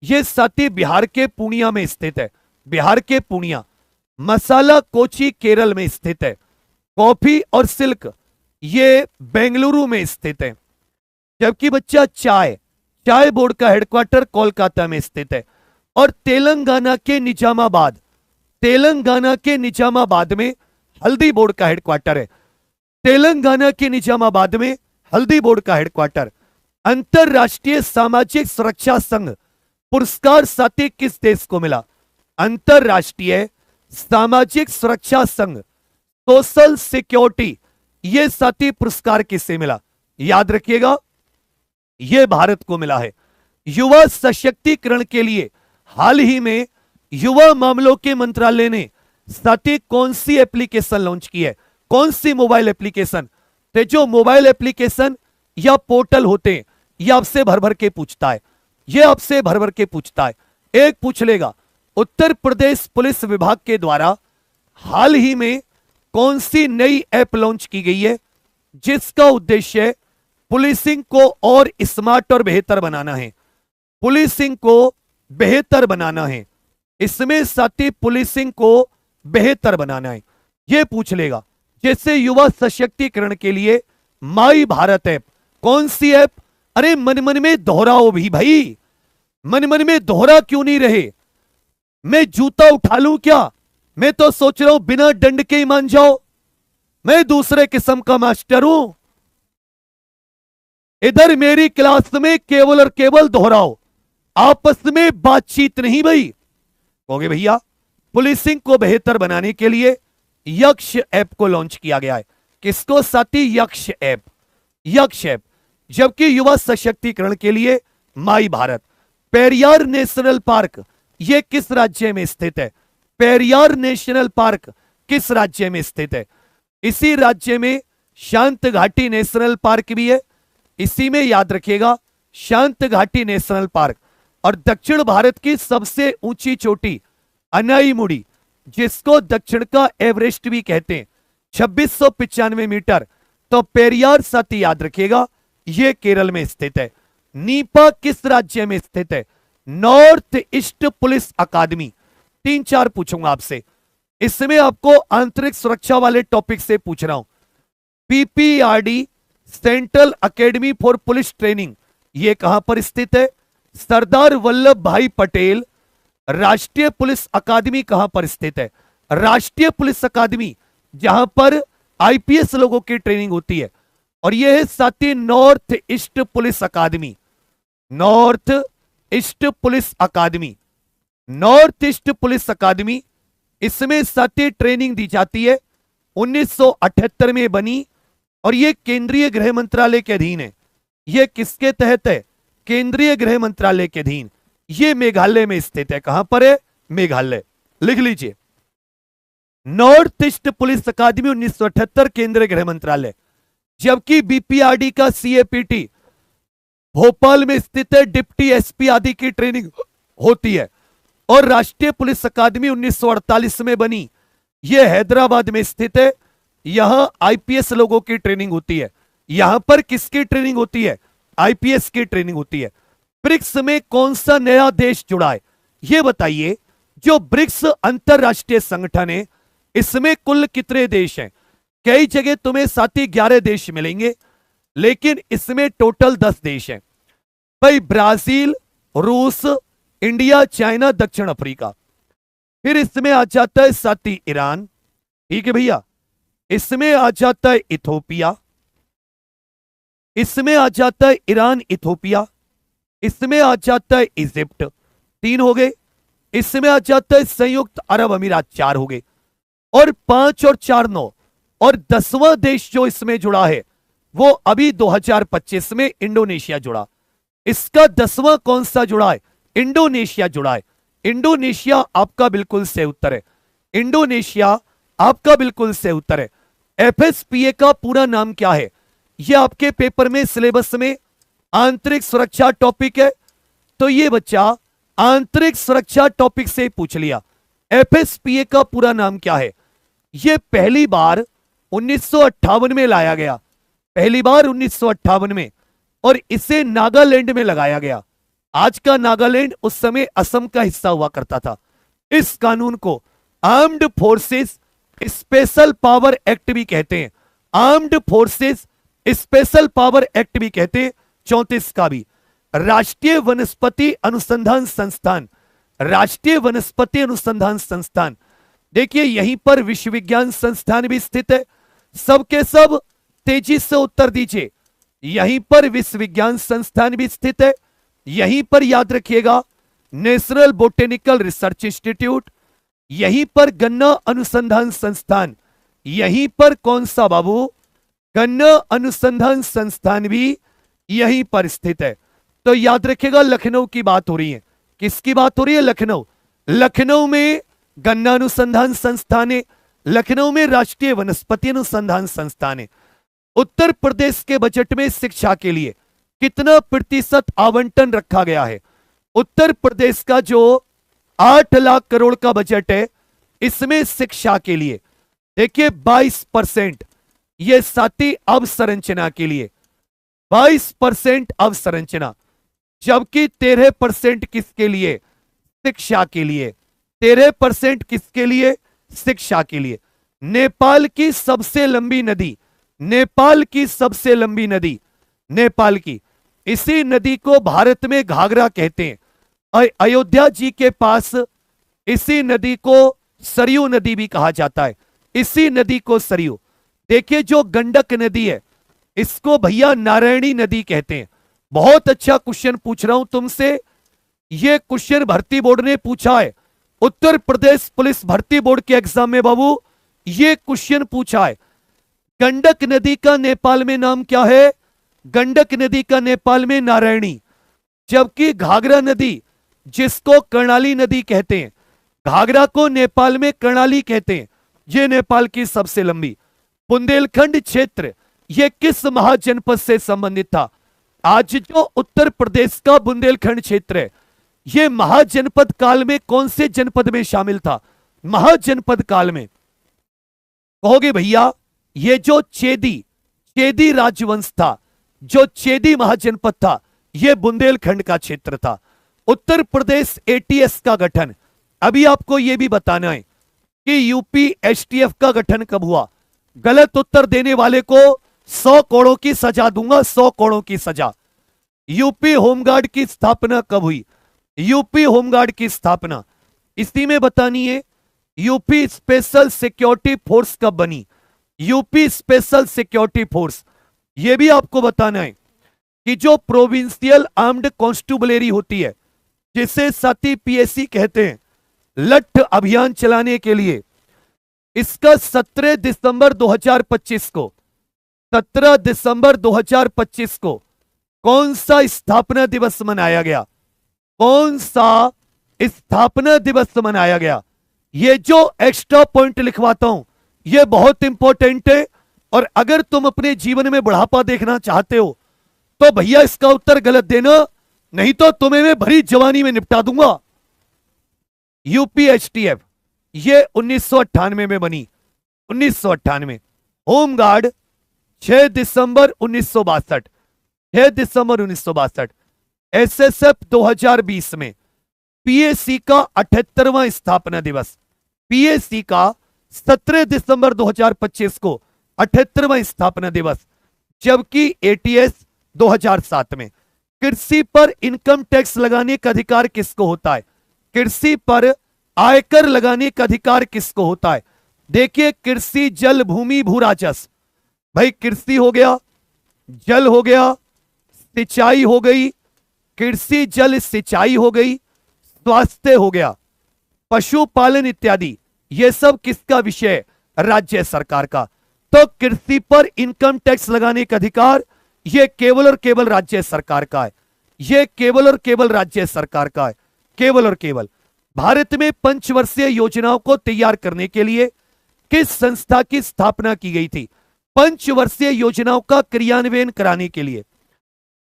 यह साथी बिहार के पूर्णिया में स्थित है, बिहार के पूर्णिया। मसाला कोची केरल में स्थित है। कॉफी और सिल्क ये बेंगलुरु में स्थित है। जबकि बच्चा चाय, चाय बोर्ड का हेडक्वार्टर कोलकाता में स्थित है। और तेलंगाना के निजामाबाद, तेलंगाना के निजामाबाद में हल्दी बोर्ड का हेडक्वार्टर है। तेलंगाना के निजामाबाद में हल्दी बोर्ड का हेडक्वार्टर। अंतरराष्ट्रीय सामाजिक सुरक्षा संघ पुरस्कार साथी किस देश को मिला? अंतरराष्ट्रीय सामाजिक सुरक्षा संघ, सोशल सिक्योरिटी, यह साथी पुरस्कार किससे मिला? याद रखिएगा, यह भारत को मिला है। युवा सशक्तिकरण के लिए हाल ही में युवा मामलों के मंत्रालय ने साथी कौन सी एप्लीकेशन लॉन्च की है? कौन सी मोबाइल एप्लीकेशन? तो जो मोबाइल एप्लीकेशन या पोर्टल होते हैं ये आपसे भर भर के पूछता है, ये आपसे भर भर के पूछता है। एक पूछ लेगा, उत्तर प्रदेश पुलिस विभाग के द्वारा हाल ही में कौन सी नई ऐप लॉन्च की गई है जिसका उद्देश्य पुलिसिंग को और स्मार्ट और बेहतर बनाना है? पुलिसिंग को बेहतर बनाना है, इसमें साथी पुलिसिंग को बेहतर बनाना है, यह पूछ लेगा। जैसे युवा सशक्तिकरण के लिए माई भारत ऐप, कौन सी ऐप? अरे मन मन में दोहराओ भी भाई, मन मन में दोहरा क्यों नहीं रहे? मैं जूता उठा लूं क्या? मैं तो सोच रहा हूं बिना दंड के ही मान जाओ, मैं दूसरे किस्म का मास्टर हूं। इधर मेरी क्लास में केवल और केवल दोहराओ, आपस में बातचीत नहीं भाई। कहोगे भैया पुलिसिंग को बेहतर बनाने के लिए यक्ष ऐप को लॉन्च किया गया है। किसको साथी? यक्ष ऐप, यक्ष ऐप। जबकि युवा सशक्तिकरण के लिए माई भारत। पेरियार नेशनल पार्क यह किस राज्य में स्थित है? पेरियार नेशनल पार्क किस राज्य में स्थित है? इसी राज्य में शांत घाटी नेशनल पार्क भी है, इसी में याद रखिएगा शांत घाटी नेशनल पार्क। और दक्षिण भारत की सबसे ऊंची चोटी अनाईमुड़ी, जिसको दक्षिण का एवरेस्ट भी कहते हैं, 2695 मीटर, तो पेरियार साथी याद रखिएगा यह केरल में स्थित है। नीपा किस राज्य में स्थित है? नॉर्थ ईस्ट पुलिस अकादमी। 3-4 पूछूंगा आपसे, इसमें आपको आंतरिक सुरक्षा वाले टॉपिक से पूछ रहा हूं। PPRD central academy for police training यह कहां पर स्थित है? सरदार वल्लभ भाई पटेल राष्ट्रीय पुलिस अकादमी कहां पर स्थित है? राष्ट्रीय पुलिस अकादमी, जहां पर आईपीएस लोगों की ट्रेनिंग होती है। और यह है साथी नॉर्थ ईस्ट पुलिस अकादमी, नॉर्थ ईस्ट पुलिस अकादमी, नॉर्थ ईस्ट पुलिस अकादमी। इसमें साथी ट्रेनिंग दी जाती है 1978 में बनी और यह केंद्रीय गृह मंत्रालय के अधीन है। यह किसके तहत है? केंद्रीय गृह मंत्रालय के अधीन। यह मेघालय में स्थित है। कहां पर है? मेघालय। लिख लीजिए, नॉर्थ ईस्ट पुलिस अकादमी 1978 केंद्रीय गृह मंत्रालय। जबकि बीपीआरडी का सीएपीटी भोपाल में स्थित है, डिप्टी एसपी आदि की ट्रेनिंग होती है। और राष्ट्रीय पुलिस अकादमी 1948 में बनी, यह हैदराबाद में स्थित है। यहां आईपीएस लोगों की ट्रेनिंग होती है। यहां पर किसकी ट्रेनिंग होती है? आईपीएस की ट्रेनिंग होती है। ब्रिक्स में कौन सा नया देश जुड़ा है? यह बताइए। जो ब्रिक्स अंतरराष्ट्रीय संगठन है, इसमें कुल कितने देश हैं? कई जगह तुम्हें साथी 11 देश मिलेंगे, लेकिन इसमें टोटल 10 देश हैं भाई। ब्राजील, रूस, इंडिया, चाइना, दक्षिण अफ्रीका। फिर इसमें आ जाता है साथी ईरान, ठीक है भैया। इसमें आ जाता है इथोपिया, इसमें आ जाता है ईरान, इथोपिया। इसमें आ जाता है इजिप्ट, 3 हो गए। इसमें आ जाता है संयुक्त अरब अमीरात, 4 हो गए। और 5 और 4 9। और 10वां देश जो इसमें जुड़ा है वो अभी 2025 में इंडोनेशिया जुड़ा। इसका 10वां कौन सा जुड़ा है? इंडोनेशिया जुड़ा है। इंडोनेशिया आपका बिल्कुल सही उत्तर है। इंडोनेशिया आपका बिल्कुल सही उत्तर है। एफएसपीए का पूरा नाम क्या है? यह आपके पेपर में सिलेबस में आंतरिक सुरक्षा टॉपिक है, तो यह बच्चा आंतरिक सुरक्षा टॉपिक से पूछ लिया। एफएसपीए का पूरा नाम क्या है? यह पहली बार 1958 में लाया गया, पहली बार 1958 में, और इसे नागालैंड में लगाया गया। आज का नागालैंड उस समय असम का हिस्सा हुआ करता था। इस कानून को armed forces special power act भी कहते हैं। Armed forces special power act भी कहते हैं। 34 का भी। राष्ट्रीय वनस्पति अनुसंधान संस्थान, राष्ट्रीय वनस्पति अनुसंधान संस्थान, देखिए यहीं पर विश्व विज्ञान संस्थान भी स्थित है। सबके सब तेजी से उत्तर दीजिए। यहीं पर विश्व विज्ञान संस्थान भी स्थित है। यहीं पर याद रखिएगा नेशनल बोटेनिकल रिसर्च इंस्टीट्यूट, यहीं पर गन्ना अनुसंधान संस्थान, यहीं पर कौन सा बाबू? गन्ना अनुसंधान संस्थान भी यहीं पर स्थित है। तो याद रखिएगा लखनऊ की बात हो रही है। किसकी बात हो रही है? लखनऊ। लखनऊ में गन्ना अनुसंधान संस्थान है, लखनऊ में राष्ट्रीय वनस्पति अनुसंधान संस्थान है। उत्तर प्रदेश के बजट में शिक्षा के लिए कितना प्रतिशत आवंटन रखा गया है? उत्तर प्रदेश का जो 8 लाख करोड़ का बजट है, इसमें शिक्षा के लिए देखिए 22%, यह साथी अवसंरचना के लिए 22% अवसंरचना, जबकि 13% किसके लिए? शिक्षा के लिए। 13% किसके लिए? शिक्षा के लिए। नेपाल की सबसे लंबी नदी, नेपाल की सबसे लंबी नदी, नेपाल की, इसी नदी को भारत में घाघरा कहते हैं। अयोध्या जी के पास इसी नदी को सरयू नदी भी कहा जाता है। इसी नदी को सरयू। देखिए जो गंडक नदी है, इसको भैया नारायणी नदी कहते हैं। बहुत अच्छा क्वेश्चन पूछ रहा हूं तुमसे। यह क्वेश्चन भर्ती बोर्ड ने पूछा है। उत्तर प्रदेश पुलिस भर्ती बोर्ड के एग्जाम में बाबू यह क्वेश्चन पूछा है। गंडक नदी का नेपाल में नाम क्या है? गंडक नदी का नेपाल में नारायणी। जबकि घाघरा नदी, जिसको कर्णाली नदी कहते हैं, घाघरा को नेपाल में कर्णाली कहते हैं। यह नेपाल की सबसे लंबी। बुंदेलखंड क्षेत्र यह किस महाजनपद से संबंधित था? आज जो उत्तर प्रदेश का बुंदेलखंड क्षेत्र है, यह महाजनपद काल में कौन से जनपद में शामिल था? महाजनपद काल में कहोगे भैया ये जो चेदी राजवंश था, जो चेदी महाजनपद था, यह बुंदेलखंड का क्षेत्र था। उत्तर प्रदेश एटीएस का गठन, अभी आपको यह भी बताना है कि यूपी एसटीएफ का गठन कब हुआ। गलत उत्तर देने वाले को 100 करोड़ की सजा दूंगा, 100 करोड़ की सजा। यूपी होमगार्ड की स्थापना कब हुई? यूपी होमगार्ड की स्थापना इसी में बतानी है। यूपी स्पेशल सिक्योरिटी फोर्स कब बनी? यूपी स्पेशल सिक्योरिटी फोर्स, यह भी आपको बताना है कि जो प्रोविंशियल आर्म्ड कॉन्स्टेबलरी होती है, जिसे साथी पीएससी कहते हैं, लठ अभियान चलाने के लिए इसका 17 दिसंबर 2025 को 17 दिसंबर 2025 को कौन सा स्थापना दिवस मनाया गया? कौन सा स्थापना दिवस मनाया गया? ये जो एक्स्ट्रा पॉइंट लिखवाता हूं ये बहुत इंपॉर्टेंट है, और अगर तुम अपने जीवन में बुढ़ापा देखना चाहते हो तो भैया इसका उत्तर गलत देना, नहीं तो तुम्हें मैं भरी जवानी में निपटा दूंगा। यूपीएचटीएफ ये 1998 में बनी, 1998। होमगार्ड 6 दिसंबर 1962, 6 दिसंबर 1962। एसएसएफ 2020 में। पीएसी का 78वां स्थापना दिवस, पीएसी का 17 दिसंबर 2025 को 78वां स्थापना दिवस। जबकि एटीएस 2007 में। कृषि पर इनकम टैक्स लगाने का अधिकार किसको होता है? कृषि पर आयकर लगाने का अधिकार किसको होता है? देखिए, कृषि, जल, भूमि, भू राजस्व। भाई कृषि हो गया, जल हो गया, सिंचाई हो गई, कृषि जल सिंचाई हो गई, स्वास्थ्य हो गया, पशुपालन इत्यादि। ये सब किसका विषय? राज्य सरकार का। तो कृषि पर इनकम टैक्स लगाने का अधिकार ये केवल और केवल राज्य सरकार का है, ये केवल और केवल राज्य सरकार का है, केवल और केवल। भारत में पंचवर्षीय योजनाओं को तैयार करने के लिए किस संस्था की स्थापना की गई थी? पंचवर्षीय योजनाओं का क्रियान्वयन कराने के लिए।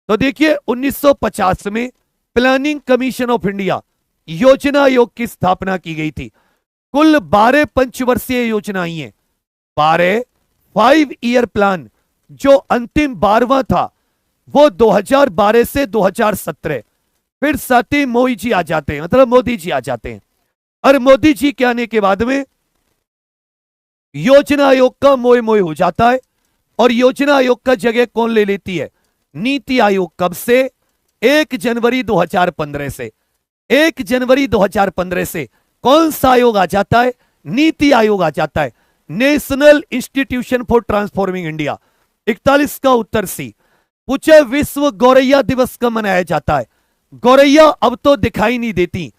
तो देखिए 1950 में प्लानिंग कमीशन ऑफ इंडिया, योजना आयोग की स्थापना की गई थी। कुल 12 पंचवर्षीय योजनाएं हैं, 12 5 ईयर प्लान। जो अंतिम 12वां था वो 2012 से 2017। फिर साथ ही मोदी जी आ जाते हैं, मतलब मोदी जी आ जाते हैं, और मोदी जी के आने के बाद में योजना आयोग का मोए मोए हो जाता है। और योजना आयोग का जगह कौन ले लेती है? नीति आयोग। कब से? 1 जनवरी 2015 से। 1 जनवरी 2015 से कौन सा आयोग आ जाता है? नीति आयोग आ जाता है। National institution for transforming India. 41 का उत्तर सी। पूछे विश्व गौरैया दिवस कब मनाया जाता है? गौरैया अब तो दिखाई नहीं देती,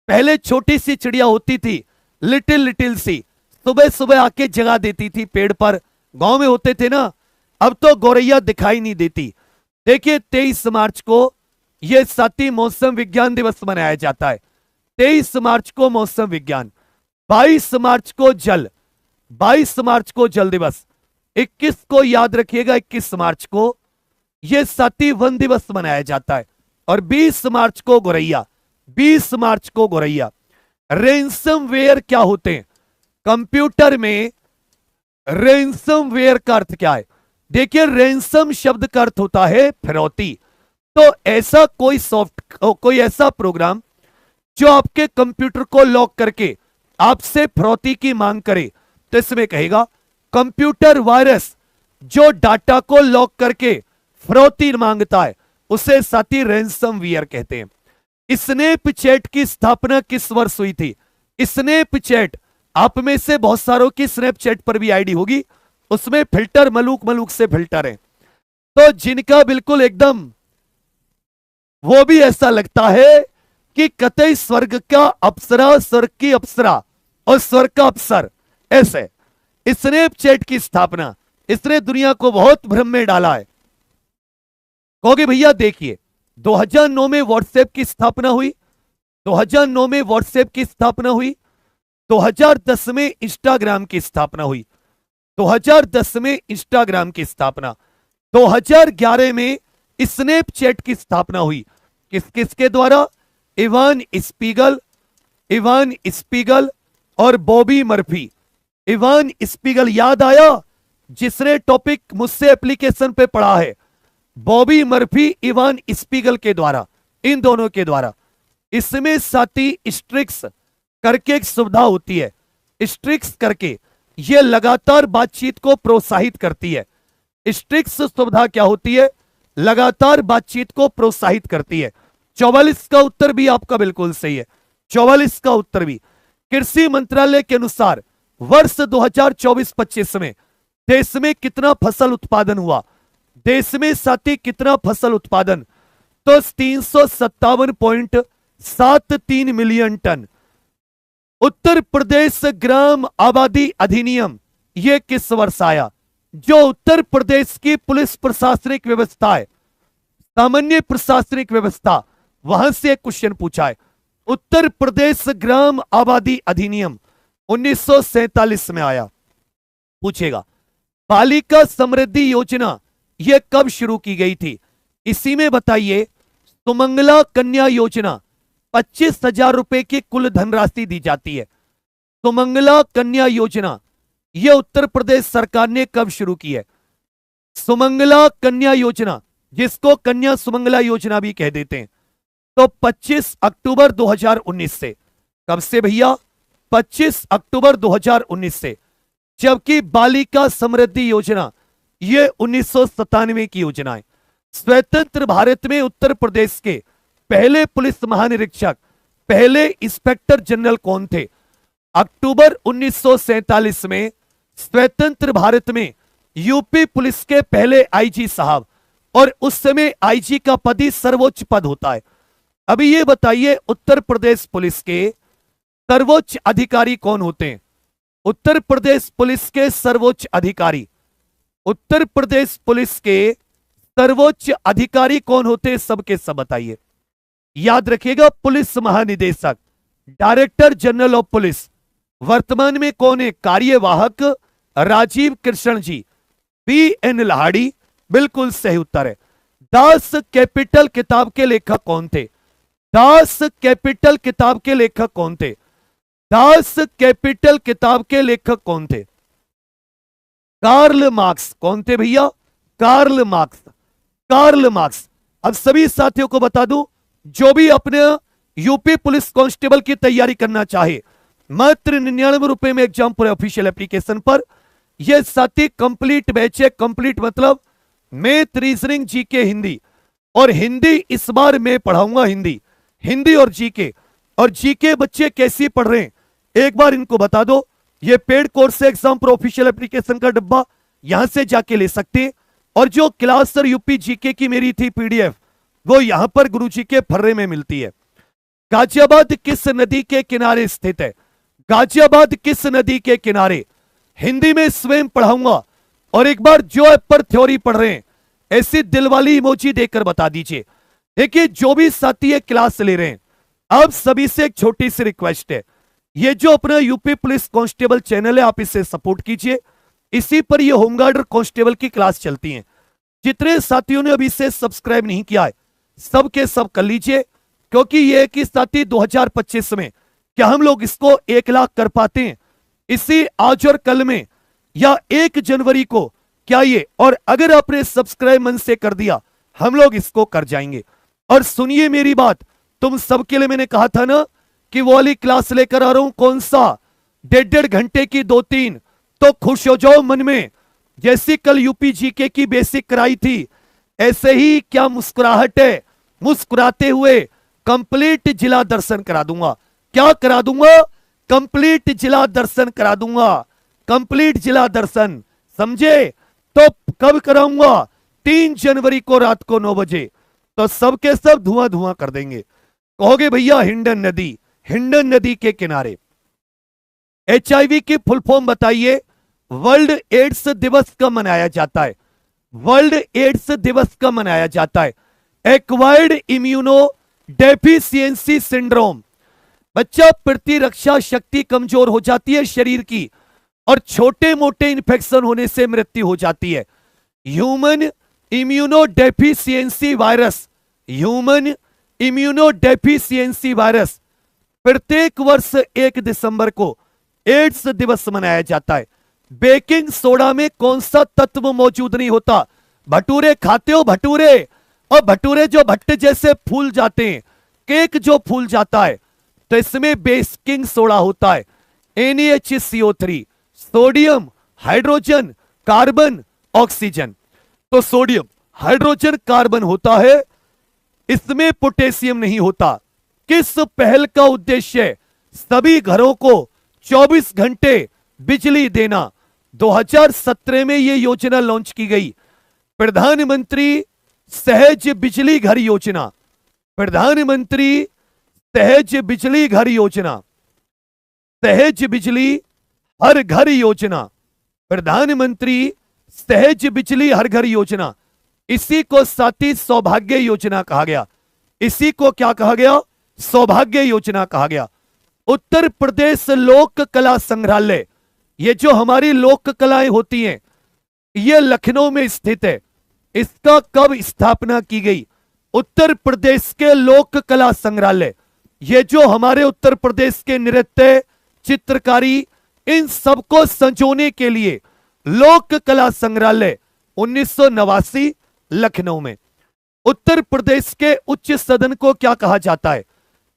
पहले छोटी सी चिड़िया होती थी, लिटिल लिटिल सी, सुबह सुबह आके जगा देती थी पेड़ पर, गांव में होते थे ना। अब तो गौरैया दिखाई नहीं देती। देखिए 23 मार्च को यह 7वीं मौसम विज्ञान दिवस मनाया जाता है। 23 मार्च को मौसम विज्ञान, 22 मार्च को जल, 22 मार्च को जल दिवस, 21 को याद रखिएगा 21 मार्च को यह 7वीं वन दिवस मनाया जाता है, और 20 मार्च को गौरैया, 20 मार्च को गौरैया। रैंसमवेयर क्या होते हैं? कंप्यूटर में रैंसमवेयर का अर्थ क्या है? देखिए रैंसम शब्द का अर्थ होता है फिरौती। तो ऐसा कोई ऐसा प्रोग्राम जो आपके कंप्यूटर को लॉक करके आपसे फिरौती की मांग करे, तो इसमें कहेगा कंप्यूटर वायरस। जो डाटा को लॉक करके फिरौती मांगता है उसे साथी रैंसमवेयर कहते हैं। स्नैपचैट की स्थापना किस वर्ष हुई थी? स्नैपचैट, आप में से बहुत सारों की स्नैपचैट पर भी आईडी होगी, उसमें फिल्टर मलूक मलूक से फिल्टर है। तो जिनका बिल्कुल एकदम वो भी ऐसा लगता है कि कतई स्वर्ग का अप्सरा, स्वर्ग की अप्सरा और स्वर्ग का अप्सर, ऐसे स्नैपचैट की स्थापना, इसने दुनिया को बहुत भ्रम में डाला है। कहोगे भैया देखिए 2009 में व्हाट्सएप की स्थापना हुई, 2009 में व्हाट्सएप की स्थापना हुई, 2010 में इंस्टाग्राम की स्थापना हुई, 2010 में इंस्टाग्राम की स्थापना, 2011 में स्नैपचैट की स्थापना हुई। किस किसके द्वारा? इवान स्पीगल और बॉबी मर्फी। इवान स्पीगल याद आया, जिसने टॉपिक मुझसे एप्लीकेशन पे पढ़ा है। बॉबी मर्फी, इवान स्पीगल के द्वारा, इन दोनों के द्वारा। इसमें साथी स्ट्रिक्स करके एक सुविधा होती है, स्ट्रिक्स करके, यह लगातार बातचीत को प्रोत्साहित करती है। स्ट्रिक्स सुविधा क्या होती है? लगातार बातचीत को प्रोत्साहित करती है। 44 का उत्तर भी आपका बिल्कुल सही है, 44 का उत्तर भी। कृषि मंत्रालय के अनुसार वर्ष 2024-25 में देश में कितना फसल उत्पादन हुआ? देश में साथी कितना फसल उत्पादन? तो 357.73 मिलियन टन। उत्तर प्रदेश ग्राम आबादी अधिनियम यह किस वर्ष आया? जो उत्तर प्रदेश की पुलिस प्रशासनिक व्यवस्था है, सामान्य प्रशासनिक व्यवस्था, वहां से क्वेश्चन पूछा है। उत्तर प्रदेश ग्राम आबादी अधिनियम 1947 में आया। पूछेगा बालिका समृद्धि योजना यह कब शुरू की गई थी? इसी में बताइए। सुमंगला कन्या योजना 25,000 रुपए की कुल धनराशि दी जाती है। सुमंगला कन्या योजना यह उत्तर प्रदेश सरकार ने कब शुरू की है? सुमंगला कन्या योजना, जिसको कन्या सुमंगला योजना भी कह देते हैं, तो 25 अक्टूबर 2019 से। कब से भैया? 25 अक्टूबर 2019 से। जबकि बालिका समृद्धि योजना यह 1997 की योजना है। स्वतंत्र भारत में उत्तर प्रदेश के पहले पुलिस महानिरीक्षक, पहले इंस्पेक्टर जनरल कौन थे? अक्टूबर 1947 में स्वतंत्र भारत में यूपी पुलिस के पहले आईजी साहब, और उस समय आईजी का पद ही सर्वोच्च पद होता है। अभी ये बताइए उत्तर प्रदेश पुलिस के सर्वोच्च अधिकारी कौन होते हैं? उत्तर प्रदेश पुलिस के सर्वोच्च अधिकारी, उत्तर प्रदेश पुलिस के सर्वोच्च अधिकारी कौन होते हैं? सबके सब बताइए। याद रखिएगा, पुलिस महानिदेशक, डायरेक्टर जनरल ऑफ पुलिस। वर्तमान में कौन है? कार्यवाहक राजीव कृष्ण जी। BN लाहाड़ी बिल्कुल सही उत्तर है। दास कैपिटल किताब के लेखक कौन थे? दास कैपिटल किताब के लेखक कौन थे? दास कैपिटल किताब के लेखक कौन थे? Karl Marx. कौन थे भैया? Karl Marx. Karl Marx. अब सभी साथियों को बता दूं, जो भी अपने यूपी पुलिस कांस्टेबल की तैयारी करना चाहे, मात्र 99 रुपए में एग्जाम पूरे ऑफिशियल एप्लीकेशन पर। यह साथी कंप्लीट बैच है। कंप्लीट मतलब मैथ, रीजनिंग, जीके, हिंदी। और हिंदी इस बार मैं पढ़ाऊंगा। हिंदी और जीके। और जीके बच्चे कैसी पढ़ रहे हैं एक बार इनको बता दो। ये पेड कोर्स है, एग्जाम प्रो ऑफिशियल एप्लीकेशन का डब्बा, यहां से जाके ले सकते हैं। और जो क्लास सर यूपी जीके की मेरी थी PDF, वो यहां पर गुरुजी के फर्रे में मिलती है। गाजियाबाद किस नदी के किनारे स्थित है? गाजियाबाद किस नदी के किनारे? हिंदी में स्वयं पढ़ाऊंगा। और एक बार जो ऐप पर थ्योरी पढ़ रहे हैं, ऐसी दिलवाली इमोजी देकर बता दीजिए। देखिए, जो भी साथी ये क्लास ले रहे हैं, आप सभी से एक छोटी सी रिक्वेस्ट है, ये जो अपना यूपी पुलिस कांस्टेबल चैनल है, आप इसे सपोर्ट कीजिए। इसी पर ये होमगार्ड और कांस्टेबल की क्लास चलती हैं। जितने साथियों ने अभी से सब्सक्राइब नहीं किया है, सब के सब कर लीजिए, क्योंकि ये कि साथी 2025 में क्या हम लोग इसको 1 लाख कर पाते हैं इसी आज और कल में, या 1 जनवरी को? क्या ये, और अगर आपने सब्सक्राइब मन से कर दिया, हम लोग इसको कर जाएंगे। और सुनिए मेरी बात, तुम सबके लिए मैंने कहा था ना कि वो वाली क्लास लेकर आ रहा हूं। कौन सा? 1.5 घंटे की 2-3, तो खुश हो जाओ मन में। जैसी कल यूपी जीके की बेसिक कराई थी, ऐसे ही क्या मुस्कुराहट है, मुस्कुराते हुए कंप्लीट जिला दर्शन करा दूंगा। क्या करा दूंगा? कंप्लीट जिला दर्शन करा दूंगा। कंप्लीट जिला दर्शन, समझे? तो कब कराऊंगा? 3 जनवरी को रात को 9 बजे। तो सबके सब धुआं धुआं कर देंगे। कहोगे भैया हिंडन नदी, हिंडन नदी के किनारे। HIV की फुल फॉर्म बताइए। वर्ल्ड एड्स दिवस कब मनाया जाता है? वर्ल्ड एड्स दिवस कब मनाया जाता है? Acquired immuno deficiency syndrome. बच्चा, प्रतिरक्षा शक्ति कमजोर हो जाती है शरीर की, और छोटे मोटे इंफेक्शन होने से मृत्यु हो जाती है। Human immuno deficiency virus, human immuno deficiency virus. प्रत्येक वर्ष 1 दिसंबर को एड्स दिवस मनाया जाता है। बेकिंग सोडा में कौन सा तत्व मौजूद नहीं होता? भटूरे खाते हो? भटूरे, और भटूरे जो भट्टे जैसे फूल जाते हैं, केक जो फूल जाता है, तो इसमें बेकिंग सोडा होता है। NaHCO3, sodium, hydrogen, carbon, oxygen. तो सोडियम, हाइड्रोजन, कार्बन होता है, इसमें पोटेशियम नहीं होता। किस पहल का उद्देश्य है? सभी घरों को 24 घंटे बिजली देना। 2017 में यह योजना लॉन्च की गई, प्रधानमंत्री सहज बिजली घर योजना। प्रधानमंत्री सहज बिजली घर योजना। सहज बिजली हर घर योजना, प्रधानमंत्री सहज बिजली हर घर योजना, इसी को साथी सौभाग्य योजना कहा गया। इसी को क्या कहा गया? सौभाग्य योजना कहा गया। उत्तर प्रदेश लोक कला संग्रहालय, ये जो हमारी लोक कलाएं होती हैं, ये लखनऊ में स्थित है। इसका कब स्थापना की गई? उत्तर प्रदेश के लोक कला संग्रहालय, ये जो हमारे उत्तर प्रदेश के नृत्य, चित्रकारी, इन सबको संजोने के लिए लोक कला संग्रहालय 1989 लखनऊ में। उत्तर प्रदेश के उच्च सदन को क्या कहा जाता है?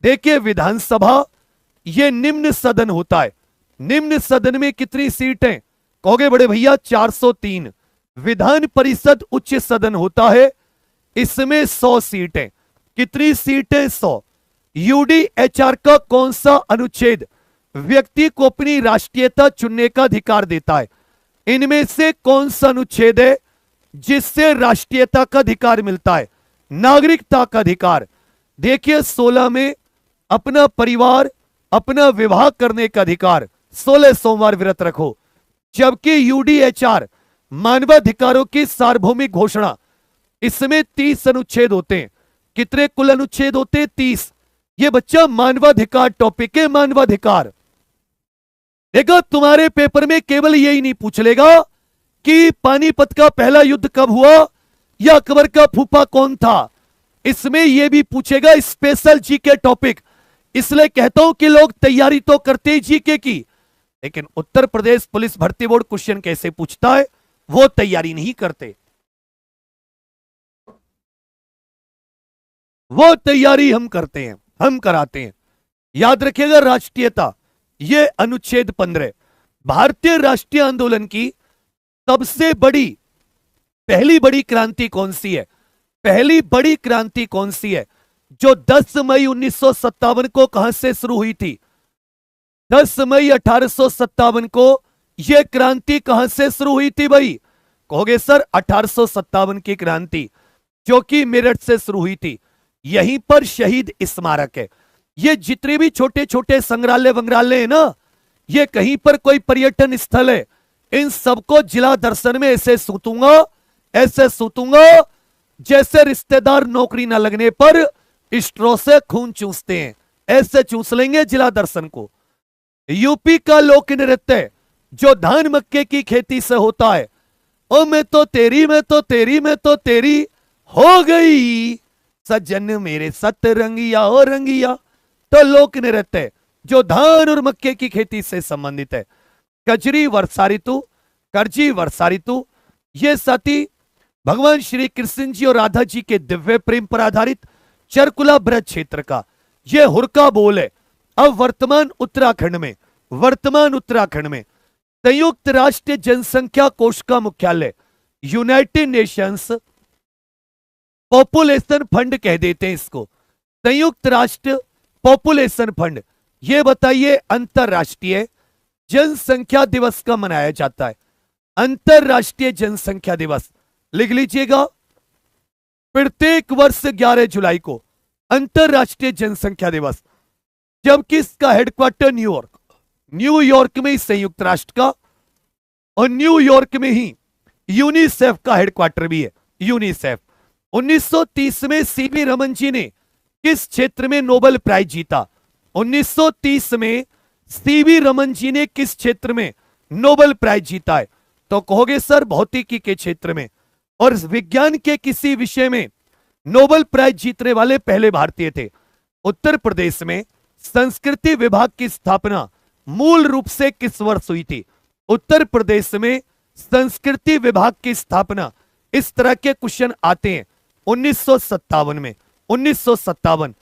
देखिए, विधानसभा ये निम्न सदन होता है। निम्न सदन में कितनी सीटें? कहोगे बड़े भैया 403। विधान परिषद उच्च सदन होता है, इसमें 100 सीटें। कितनी सीटें? 100। यूडीएचआर का कौन सा अनुच्छेद व्यक्ति को अपनी राष्ट्रीयता चुनने का अधिकार देता है? इनमें से कौन सा अनुच्छेद है जिससे राष्ट्रीयता का अधिकार मिलता है? नागरिकता का अधिकार। देखिए, 16 में अपना परिवार, अपना विवाह करने का अधिकार, 16 सोमवार व्रत रखो। जबकि यूडीएचआर मानवाधिकारों की सार्वभौमिक घोषणा, इसमें 30 अनुच्छेद होते हैं। कितने कुल अनुच्छेद होते हैं? 30। ये बच्चा मानवाधिकार टॉपिक है, मानवाधिकार। देखो, तुम्हारे पेपर में केवल यही नहीं पूछ लेगा कि पानीपत का पहला युद्ध कब हुआ या अकबर का फूफा कौन था। इसमें यह भी पूछेगा स्पेशल जीके टॉपिक। इसलिए कहता हूं कि लोग तैयारी तो करते ही जीके की, लेकिन उत्तर प्रदेश पुलिस भर्ती बोर्ड क्वेश्चन कैसे पूछता है वो तैयारी नहीं करते। वो तैयारी हम करते हैं, हम कराते हैं। याद रखिएगा, राष्ट्रीयता, ये अनुच्छेद 15। भारतीय राष्ट्रीय आंदोलन की सबसे बड़ी, पहली बड़ी क्रांति कौन सी है? पहली बड़ी क्रांति कौन सी है जो 10 मई 1957 को कहां से शुरू हुई थी? 10 मई 1857 को यह क्रांति कहां से शुरू हुई थी भाई? कहोगे सर 1857 की क्रांति जो कि मेरठ से शुरू हुई थी। यहीं पर शहीद स्मारक है। ये जितने भी छोटे छोटे संग्रहालय वंग्रहालय है ना, ये कहीं पर कोई पर्यटन स्थल है, इन सबको जिला दर्शन में ऐसे सूतूंगा जैसे रिश्तेदार नौकरी ना लगने पर स्ट्रो से खून चूसते हैं, ऐसे चूस लेंगे जिला दर्शन को। यूपी का लोक नृत्य जो धान मक्के की खेती से होता है, ओ मैं तो तेरी हो गई सज्जन मेरे सतरंगिया ओ रंगिया, तो लोक नृत्य जो धान और मक्के की खेती से संबंधित है। कजरी वर्षा ऋतु, करजी वर्षा ऋतु, ये साथी भगवान श्री कृष्ण जी और राधा जी के दिव्य प्रेम पर आधारित चरकुला ब्रज क्षेत्र का यह हुरका बोल है। अब वर्तमान उत्तराखंड में संयुक्त राष्ट्र जनसंख्या कोष का मुख्यालय, यूनाइटेड नेशंस पॉपुलेशन फंड कह देते हैं इसको, संयुक्त राष्ट्र पॉपुलेशन फंड। यह बताइए, अंतरराष्ट्रीय जनसंख्या दिवस का मनाया जाता है? अंतरराष्ट्रीय जनसंख्या दिवस लिख लीजिएगा, प्रत्येक वर्ष 11 जुलाई को अंतरराष्ट्रीय जनसंख्या दिवस। जबकि इसका हेडक्वार्टर न्यूयॉर्क में ही संयुक्त राष्ट्र का, और न्यूयॉर्क में ही यूनिसेफ का हेडक्वार्टर भी है, यूनिसेफ। 1930 में सीवी रमन जी ने किस क्षेत्र में नोबेल प्राइज जीता? 1930 में सीवी रमन जी ने किस क्षेत्र में नोबेल प्राइज जीता है? तो कहोगे सर भौतिकी के क्षेत्र में। और विज्ञान के किसी विषय में नोबेल प्राइज जीतने वाले पहले भारतीय थे। उत्तर प्रदेश में संस्कृति विभाग की स्थापना मूल रूप से किस वर्ष हुई थी? उत्तर प्रदेश में संस्कृति विभाग की स्थापना, इस तरह के क्वेश्चन आते हैं 1957 में। 1957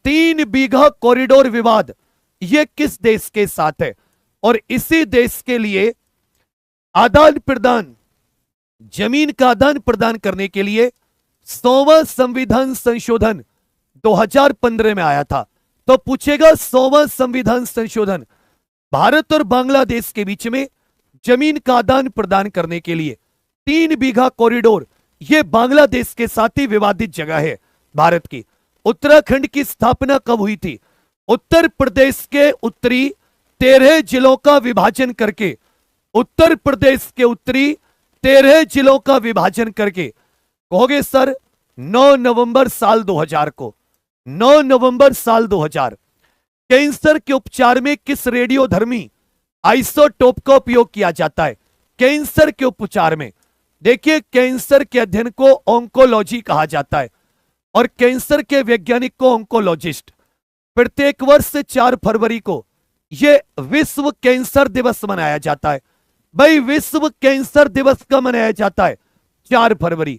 3 बीघा कॉरिडोर विवाद, यह किस देश के साथ है? और इसी देश के लिए आदान प्रदान, जमीन का आदान प्रदान करने के लिए 100वां संविधान संशोधन 2015 में आया था। तो पूछेगा 100वां संविधान संशोधन भारत और बांग्लादेश के बीच में जमीन का आदान प्रदान करने के लिए 3 बीघा कॉरिडोर, यह बांग्लादेश के साथ ही विवादित जगह है भारत की। उत्तराखंड की स्थापना कब हुई थी? उत्तर प्रदेश के उत्तरी 13 जिलों का विभाजन करके, उत्तर प्रदेश के उत्तरी 13 जिलों का विभाजन करके, कहोगे सर 9 नवंबर साल 2000 को, 9 नवंबर साल 2000 कैंसर के उपचार में किस रेडियोधर्मी आइसोटोप का उपयोग किया जाता है? कैंसर के उपचार में देखिए, कैंसर के अध्ययन को ऑन्कोलॉजी कहा जाता है और कैंसर के वैज्ञानिक को ऑन्कोलॉजिस्ट। प्रत्येक वर्ष 4 फरवरी को यह विश्व कैंसर दिवस मनाया जाता है। भाई विश्व कैंसर दिवस का मनाया जाता है 4 फरवरी।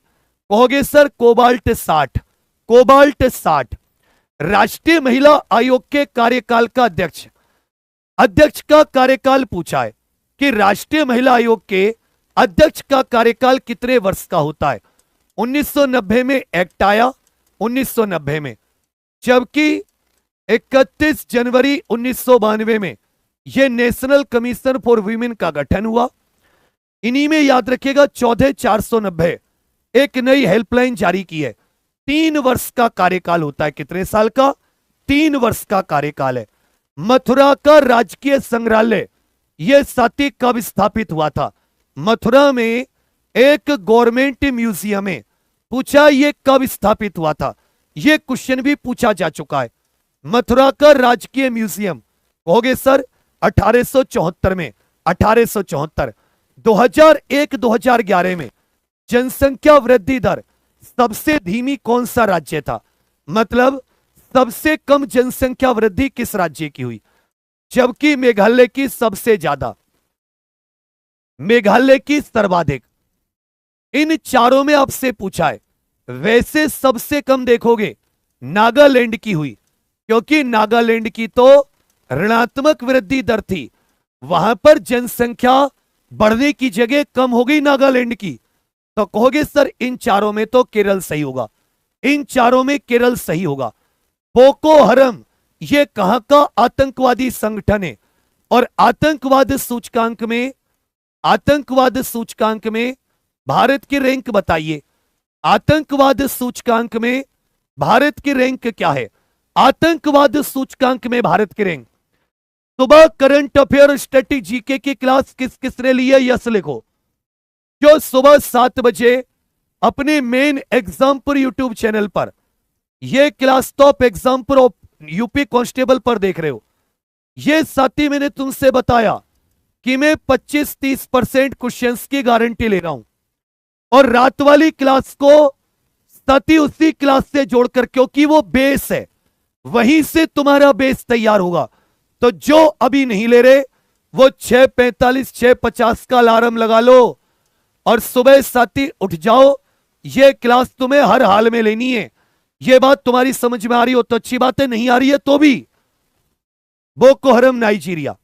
कहोगे सर कोबाल्ट 60, कोबाल्ट 60 राष्ट्रीय महिला आयोग के कार्यकाल का अध्यक्ष का कार्यकाल पूछा है कि राष्ट्रीय महिला आयोग के अध्यक्ष का कार्यकाल कितने वर्ष का होता है? 1990 में एक्ट आया, 1990 में, जबकि 31 जनवरी 1992 में यह नेशनल कमीशन फॉर वीमेन का गठन हुआ। इन्हीं में याद रखिएगा 14,490 एक नई हेल्पलाइन जारी की है। 3 वर्ष का कार्यकाल होता है। कितने साल का? 3 वर्ष का कार्यकाल है। मथुरा का राजकीय संग्रहालय यह साथी कब स्थापित हुआ था? मथुरा में एक गवर्नमेंट म्यूजियम है। पूछा यह कब स्थापित हुआ था? यह क्वेश्चन भी पूछा जा चुका है। मथुरा का राजकीय म्यूजियम, कहोगे सर 1874 में, 1874। 2001-2011 में जनसंख्या वृद्धि दर सबसे धीमी कौन सा राज्य था? मतलब सबसे कम जनसंख्या वृद्धि किस राज्य की हुई? जबकि मेघालय की सबसे ज्यादा, मेघालय की सर्वाधिक। इन चारों में आपसे पूछा है। वैसे सबसे कम देखोगे नागालैंड की हुई, क्योंकि नागालैंड की तो ऋणात्मक वृद्धि दर थी। वहां पर जनसंख्या बढ़ने की जगह कम हो गई नागालैंड की। तो कहोगे सर इन चारों में तो केरल सही होगा, इन चारों में केरल सही होगा। बोको हरम यह कहां का आतंकवादी संगठन है? और आतंकवाद सूचकांक में भारत की रैंक बताइए। आतंकवाद सूचकांक में भारत की रैंक क्या है? आतंकवाद सूचकांक में भारत की रैंक। सुबह करंट अफेयर स्टैटिक जीके की क्लास किसने ली है? यस लिखो। जो सुबह 7 बजे अपने मेन एग्जाम्पल यूट्यूब चैनल पर, यह class top example of UP constable पर देख रहे हो। यह साथी मैंने तुमसे बताया कि मैं 25-30% क्वेश्चंस की गारंटी ले रहा हूं, और रात वाली क्लास को साथी उसी क्लास से जोड़कर, क्योंकि वो बेस है, वहीं से तुम्हारा बेस तैयार होगा। तो जो अभी नहीं ले रहे वो 6:45 6:50 का अलार्म लगा लो और सुबह साथी उठ जाओ। यह क्लास तुम्हें हर हाल में लेनी है। यह बात तुम्हारी समझ में आ रही हो तो अच्छी बात है, नहीं आ रही है तो भी। बोको हरम नाइजीरिया,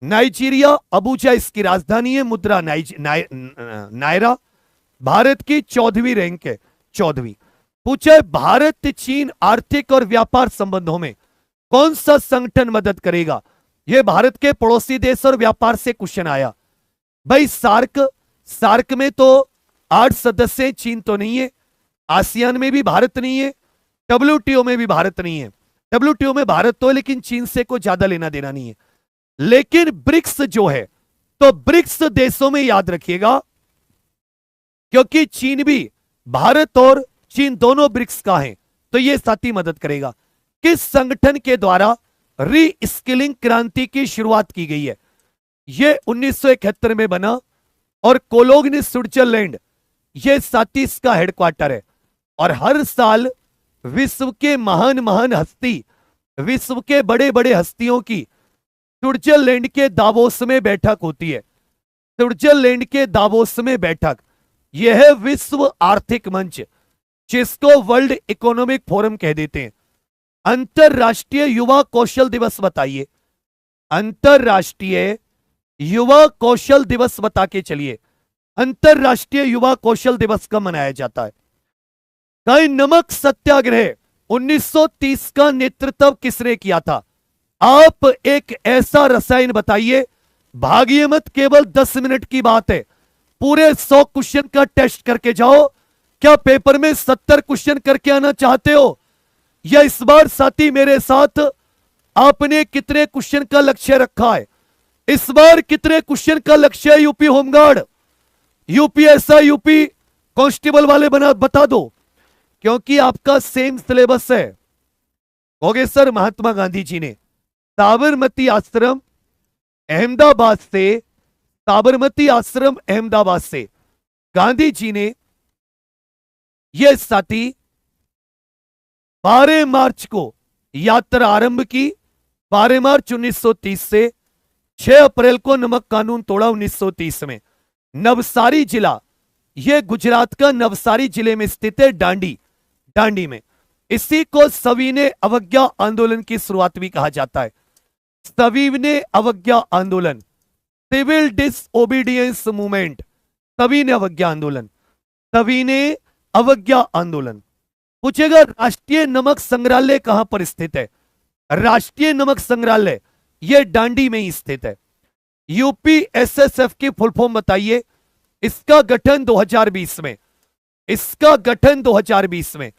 नाइजीरिया अबूजा इसकी राजधानी है। मुद्रा नायरा। भारत की 14वीं रैंक है, 14वीं। पूछे भारत चीन आर्थिक और व्यापार संबंधों में कौन सा संगठन मदद करेगा? यह भारत के पड़ोसी देश और व्यापार से क्वेश्चन आया। भाई सार्क में तो 8 सदस्य, चीन तो नहीं है। आसियान में भी भारत नहीं है। डब्ल्यूटीओ में भी भारत नहीं है। डब्ल्यूटीओ में भारत तो है, लेकिन चीन से कोई ज्यादा लेना देना नहीं है। लेकिन ब्रिक्स जो है, तो ब्रिक्स देशों में याद रखिएगा, क्योंकि चीन भी, भारत और चीन दोनों ब्रिक्स का है, तो यह साथी मदद करेगा। किस संगठन के द्वारा री स्किलिंग क्रांति की शुरुआत की गई है? यह 1971 में बना और कोलोग्न स्विट्जरलैंड, यह साथी इसका हेडक्वार्टर है। और हर साल विश्व के महान हस्ती, विश्व के बड़े बड़े हस्तियों की स्विट्जरलैंड के दावोस में बैठक होती है। स्विट्जरलैंड के दावोस में बैठक, यह है विश्व आर्थिक मंच, जिसको वर्ल्ड इकोनॉमिक फोरम कह देते हैं। अंतरराष्ट्रीय युवा कौशल दिवस बताइए। अंतरराष्ट्रीय युवा कौशल दिवस बता के चलिए। अंतरराष्ट्रीय युवा कौशल दिवस कब मनाया जाता है? कई नमक सत्याग्रह 1930 का नेतृत्व किसने किया था? आप एक ऐसा रसायन बताइए, भागिए मत, केवल 10 मिनट की बात है। पूरे 100 क्वेश्चन का टेस्ट करके जाओ। क्या पेपर में 70 क्वेश्चन करके आना चाहते हो? या इस बार साथी मेरे साथ आपने कितने क्वेश्चन का लक्ष्य रखा है? इस बार कितने क्वेश्चन का लक्ष्य है UP home guard, UPSI, UP constable वाले बता दो, क्योंकि आपका सेम सिलेबस है। कहोगे सर महात्मा गांधी जी ने साबरमती आश्रम अहमदाबाद से, साबरमती आश्रम अहमदाबाद से गांधी जी ने यह साथी 12 मार्च को यात्रा आरंभ की। 12 मार्च 1930 से 6 अप्रैल को नमक कानून तोड़ा 1930 में। नवसारी जिला, यह गुजरात का नवसारी जिले में स्थित है, डांडी में। इसी को सविनय अवज्ञा आंदोलन की शुरुआत भी कहा जाता है। सविनय अवज्ञा आंदोलन, सिविल डिसओबीडियंस मूवमेंट, सविनय अवज्ञा आंदोलन, सविनय अवज्ञा आंदोलन। पूछेगा राष्ट्रीय नमक संग्रहालय कहां पर स्थित है? राष्ट्रीय नमक संग्रहालय यह डांडी में ही स्थित है। यूपी एसएसएफ की फुल फॉर्म बताइए। इसका गठन 2020 में, इसका गठन 2020 में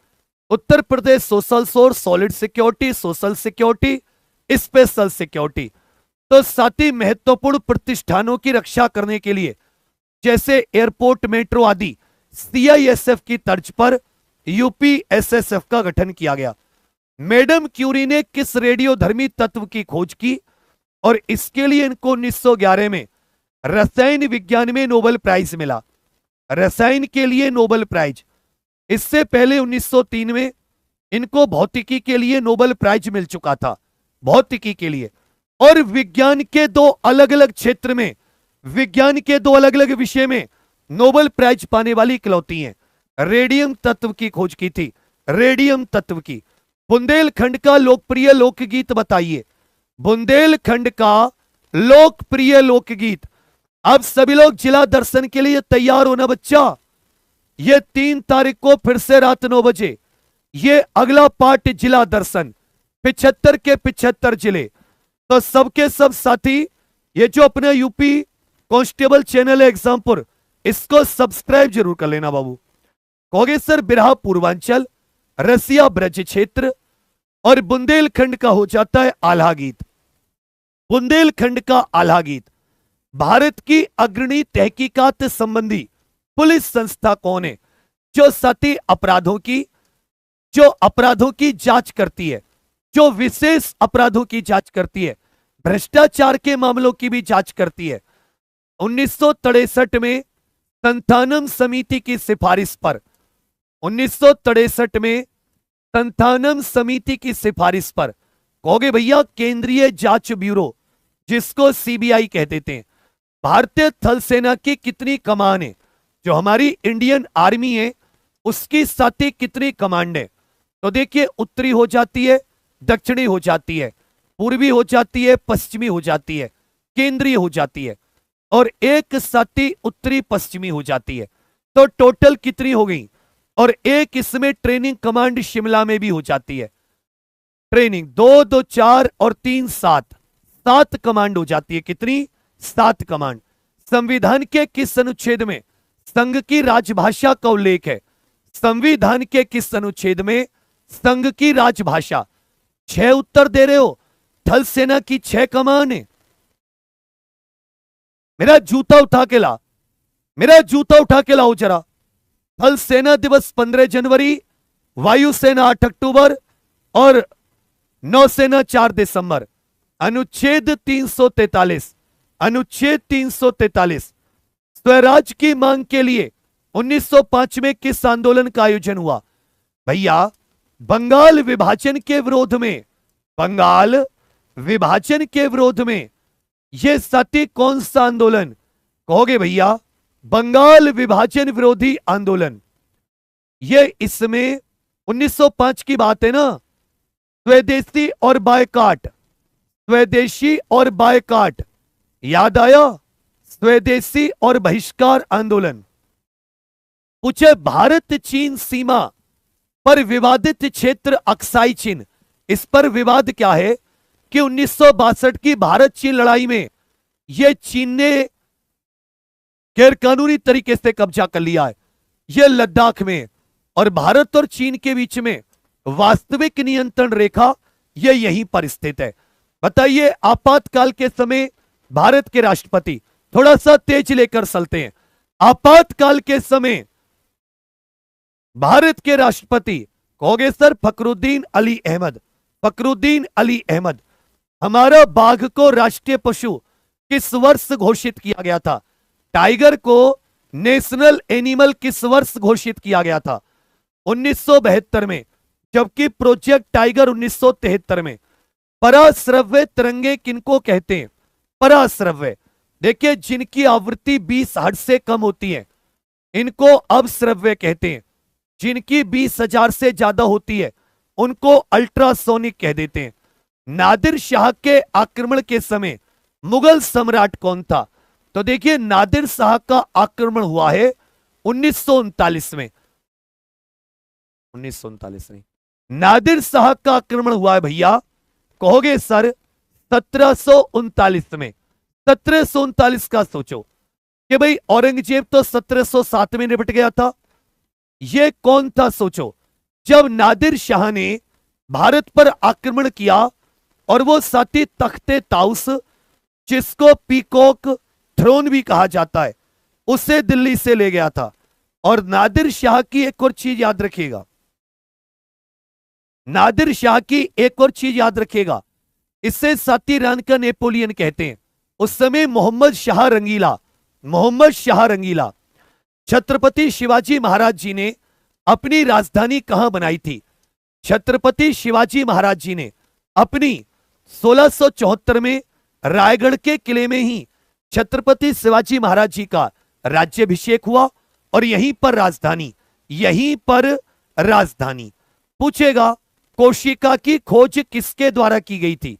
Uttar Pradesh social source, solid security, social security, special security. तो साथी महत्वपूर्ण प्रतिष्ठानों की रक्षा करने के लिए जैसे एयरपोर्ट, मेट्रो आदि सीआईएसएफ की तर्ज पर यूपी एसएसएफ का गठन किया गया। मैडम क्यूरी ने किस रेडियोधर्मी तत्व की खोज की और इसके लिए इनको 1911 में रसायन विज्ञान में नोबेल प्राइज मिला, रसायन के लिए नोबेल प्राइज। इससे पहले 1903 में इनको भौतिकी के लिए नोबेल प्राइज मिल चुका था, भौतिकी के लिए। और विज्ञान के दो अलग अलग क्षेत्र में, विज्ञान के दो अलग अलग विषय में नोबेल प्राइज पाने वाली इकलौती हैं। रेडियम तत्व की खोज की थी, रेडियम तत्व की। बुंदेलखंड का लोकप्रिय लोकगीत बताइए, बुंदेलखंड का लोकप्रिय लोकगीत। अब सभी लोग जिला दर्शन के लिए तैयार होना बच्चा। ये 3 तारीख को फिर से रात 9 बजे ये अगला पार्ट जिला दर्शन, 75 के 75 जिले। तो सबके सब साथी ये जो अपना यूपी कांस्टेबल चैनल है एग्जामपुर, इसको सब्सक्राइब जरूर कर लेना बाबू। कहोगे सर बिरहा पूर्वांचल, रसिया ब्रज क्षेत्र और बुंदेलखंड का हो जाता है आल्हा गीत। बुंदेलखंड का आल्हा गीत। भारत की अग्रणी तहकीकात संबंधी पुलिस संस्था कौन है जो साथी अपराधों की जांच करती है, जो विशेष अपराधों की जांच करती है, भ्रष्टाचार के मामलों की भी जांच करती है। 1963 में संथानम समिति की सिफारिश पर, 1963 में संथानम समिति की सिफारिश पर, कहोगे भैया केंद्रीय जांच ब्यूरो जिसको सीबीआई कह देते हैं, भारतीय थल सेना की कितनी कमान है, जो हमारी इंडियन आर्मी है उसकी साथी कितनी कमांड है? तो देखिए उत्तरी हो जाती है, दक्षिणी हो जाती है, पूर्वी हो जाती है, पश्चिमी हो जाती है, केंद्रीय हो जाती है और एक साथी उत्तरी पश्चिमी हो जाती है। तो टोटल कितनी हो गई? और एक इसमें ट्रेनिंग कमांड शिमला में भी हो जाती है। ट्रेनिंग 2 2 4 और 3 7 कमांड हो जाती है। कितनी? 7 कमांड। संविधान के किस अनुच्छेद में संघ की राजभाषा का उल्लेख है? संविधान के किस अनुच्छेद में संघ की राजभाषा? 6 उत्तर दे रहे हो। थल सेना की 6 कमान है। मेरा जूता उठा के ला, मेरा जूता उठा के लाओ जरा। थल सेना दिवस 15 जनवरी, वायुसेना 8 अक्टूबर और नौसेना 4 दिसंबर। अनुच्छेद 343, अनुच्छेद 343। स्वराज की मांग के लिए 1905 में किस आंदोलन का आयोजन हुआ? भैया बंगाल विभाजन के विरोध में, बंगाल विभाजन के विरोध में यह साथी कौन सा आंदोलन? कहोगे भैया बंगाल विभाजन विरोधी आंदोलन। यह इसमें 1905 की बात है ना। स्वदेशी और बायकाट, स्वदेशी और बायकाट याद आया? स्वदेशी और बहिष्कार आंदोलन। पूछे भारत चीन सीमा पर विवादित क्षेत्र अक्साई चीन, इस पर विवाद क्या है कि 1962 की भारत चीन लड़ाई में यह चीन ने गैरकानूनी तरीके से कब्जा कर लिया है। यह लद्दाख में और भारत और चीन के बीच में वास्तविक नियंत्रण रेखा यह यहीं पर स्थित है। बताइए आपातकाल के समय भारत के राष्ट्रपति, थोड़ा सा तेज लेकर चलते हैं। आपातकाल के समय भारत के राष्ट्रपति कहोगे सर फखरुद्दीन अली अहमद। फखरुद्दीन अली अहमद। हमारा बाघ को राष्ट्रीय पशु किस वर्ष घोषित किया गया था? टाइगर को नेशनल एनिमल किस वर्ष घोषित किया गया था? 1972 में, जबकि प्रोजेक्ट टाइगर 1973 में। पराश्रव्य तरंगे किनको कहते हैं? पराश्रव्य, देखिए जिनकी आवृत्ति 20 हर्ट्ज से कम होती है इनको अपश्रव्य कहते हैं। जिनकी 20,000 से ज्यादा होती है उनको अल्ट्रासोनिक कह देते हैं। नादिर शाह के आक्रमण के समय मुगल सम्राट कौन था? तो देखिए नादिर शाह का आक्रमण हुआ है 1939 में। 1939 नहीं, नादिर शाह का आक्रमण हुआ है भैया, कहोगे सर 1739 में। 1739 का सोचो कि भाई औरंगजेब तो 1707 में निपट गया था। यह कौन था सोचो? जब नादिर शाह ने भारत पर आक्रमण किया और वो साथी तख्ते ताउस, जिसको पीकॉक थ्रोन भी कहा जाता है, उसे दिल्ली से ले गया था। और नादिर शाह की एक और चीज याद रखिएगा, नादिर शाह की एक और चीज याद रखिएगा, इसे साथी रान का नेपोलियन कहते हैं। उस समय मोहम्मद शाह रंगीला, मोहम्मद शाह रंगीला, छत्रपति शिवाजी महाराज जी ने अपनी राजधानी कहां बनाई थी? छत्रपति शिवाजी महाराज जी ने अपनी 1674 में रायगढ़ के किले में ही छत्रपति शिवाजी महाराज जी का राज्याभिषेक हुआ और यहीं पर राजधानी, यहीं पर राजधानी। पूछेगा कोशिका की खोज किसके द्वारा की गई थी?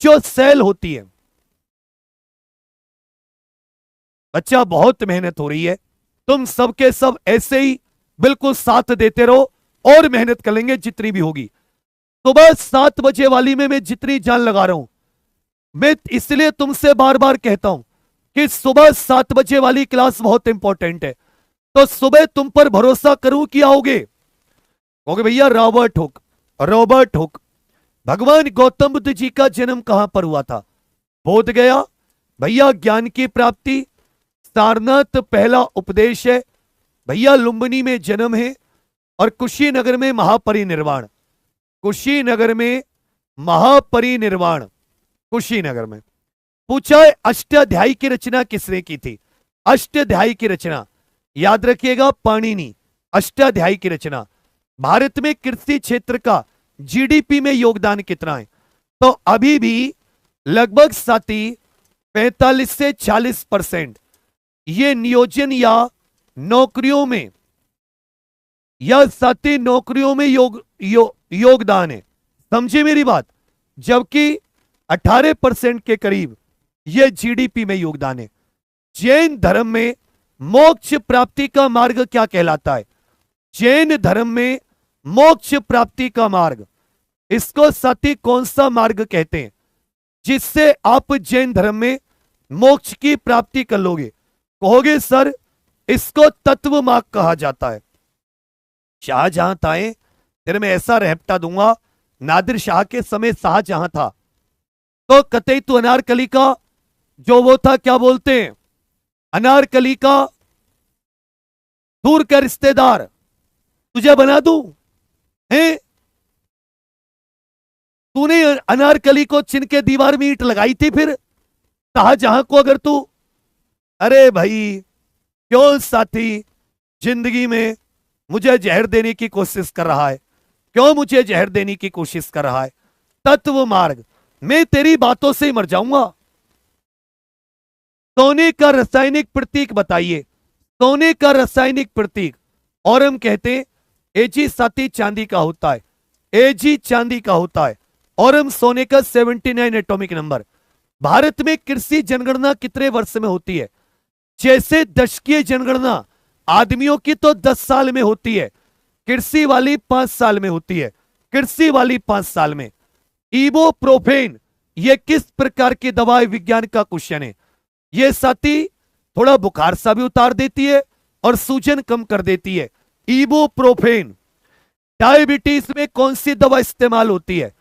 जो सेल होती है। बच्चा बहुत मेहनत हो रही है, तुम सबके सब ऐसे ही बिल्कुल साथ देते रहो और मेहनत कर लेंगे जितनी भी होगी। सुबह 7 बजे वाली में मैं जितनी जान लगा रहा हूं, मैं इसलिए तुमसे बार बार कहता हूं कि सुबह 7 बजे वाली क्लास बहुत इंपॉर्टेंट है। तो सुबह तुम पर भरोसा करूं कि आओगे? कहोगे भैया रॉबर्ट हुक। रॉबर्ट हुक, भगवान गौतम बुद्ध जी का जन्म कहां पर हुआ था? बोध गया। भैया ज्ञान की प्राप्ति, सारनाथ पहला उपदेश है। भैया लुंबिनी में जन्म है और कुशीनगर में महापरिनिर्वाण। कुशीनगर में महापरिनिर्वाण, कुशीनगर में। पूछा है अष्टाध्यायी की रचना किसने की थी? अष्टाध्यायी की रचना याद रखिएगा, पाणिनि। अष्टाध्यायी की रचना। भारत में कृषि क्षेत्र का जीडीपी में योगदान कितना है? तो अभी भी लगभग साथी 45 से 40% ये नियोजन या नौकरियों में, या साथी नौकरियों में योगदान है। समझे मेरी बात? जबकि 18% के करीब यह जीडीपी में योगदान है। जैन धर्म में मोक्ष प्राप्ति का मार्ग क्या कहलाता है? जैन धर्म में मोक्ष प्राप्ति का मार्ग, इसको साथी कौन सा मार्ग कहते हैं जिससे आप जैन धर्म में मोक्ष की प्राप्ति कर लोगे? कहोगे सर इसको तत्व मार्ग कहा जाता है। शाहजहां था, तेरे में ऐसा रहपटा दूंगा, नादिर शाह के समय शाहजहां था तो कतई तू अनारकली का जो वो था, क्या बोलते हैं, अनारकली का दूर का रिश्तेदार तुझे बना दूं? हैं? तूने अनारकली को चिन के दीवार में ईंट लगाई थी, फिर शाहजहां को अगर तू, अरे भाई क्यों साथी जिंदगी में मुझे जहर देने की कोशिश कर रहा है? क्यों मुझे जहर देने की कोशिश कर रहा है? तत्व मार्ग, मैं तेरी बातों से मर जाऊंगा। सोने का रासायनिक प्रतीक बताइए, सोने का रासायनिक प्रतीक। और हम कहते हैं एजी साथी चांदी का होता है, एजी चांदी का होता है, और हम सोने का 79 एटॉमिक नंबर। भारत में कृषि जनगणना कितने वर्ष में होती है? जैसे दशकीय जनगणना आदमियों की तो 10 साल में होती है, कृषि वाली 5 साल में होती है, कृषि वाली 5 साल में। इबोप्रोफेन ये किस प्रकार की दवा है? विज्ञान का क्वेश्चन है। ये साथी थोड़ा बुखार सा भी उतार देती है और सूजन कम कर देती है। इबोप्रोफेन। डायबिटीज में कौन सी दवा इस्तेमाल होती है?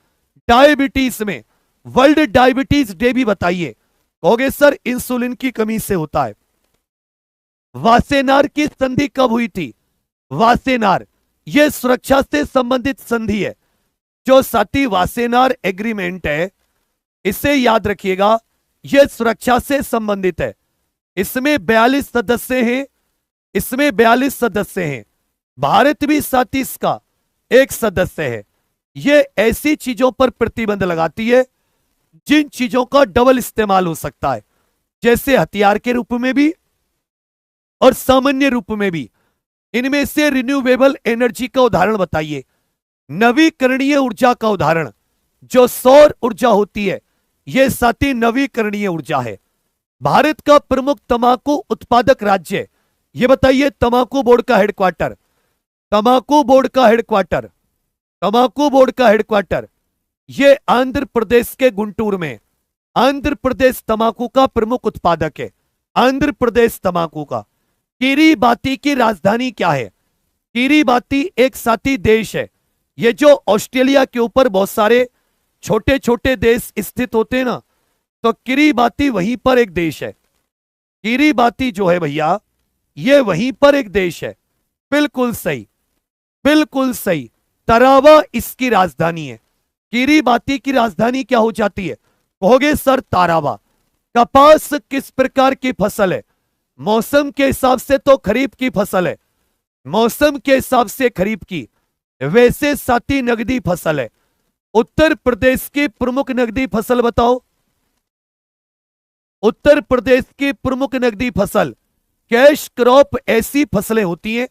डायबिटीज में वर्ल्ड डायबिटीज डे भी बताइए। कहोगे सर इंसुलिन की कमी से होता है। वासेनार की संधि कब हुई थी? वासेनार, यह सुरक्षा से संबंधित संधि है। जो साथी वासेनार एग्रीमेंट है, इसे याद रखिएगा, यह सुरक्षा से संबंधित है। इसमें 42 सदस्य हैं, इसमें 42 सदस्य हैं। भारत भी साथी इसका एक सदस्य है। यह ऐसी चीजों पर प्रतिबंध लगाती है जिन चीजों का डबल इस्तेमाल हो सकता है, जैसे हथियार के रूप में भी और सामान्य रूप में भी। इनमें से रिन्यूएबल एनर्जी का उदाहरण बताइए। नवीकरणीय ऊर्जा का उदाहरण जो सौर ऊर्जा होती है, यह साथी नवीकरणीय ऊर्जा है। भारत का प्रमुख तंबाकू उत्पादक राज्य, यह बताइए तंबाकू बोर्ड का हेडक्वार्टर। तंबाकू बोर्ड का हेडक्वार्टर, तंबाकू बोर्ड का हेडक्वार्टर यह आंध्र प्रदेश के गुंटूर में। आंध्र प्रदेश तंबाकू का प्रमुख उत्पादक है, आंध्र प्रदेश तंबाकू का। किरीबाती की राजधानी क्या है? किरीबाती एक साथी देश है। ये जो ऑस्ट्रेलिया के ऊपर बहुत सारे छोटे छोटे देश स्थित होते हैं ना, तो किरीबाती वहीं पर एक देश है। किरीबाती जो है भैया, ये वहीं पर एक देश है। बिल्कुल सही, बिल्कुल सही। तरावा इसकी राजधानी है। किरीबाती की राजधानी क्या हो जाती है? कहोगे सर तारावा। कपास किस प्रकार की फसल है? मौसम के हिसाब से तो खरीफ की फसल है, मौसम के हिसाब से खरीफ की। वैसे साथी नगदी फसल है। उत्तर प्रदेश की प्रमुख नगदी फसल बताओ। उत्तर प्रदेश की प्रमुख नगदी फसल कैश क्रॉप ऐसी फसलें होती हैं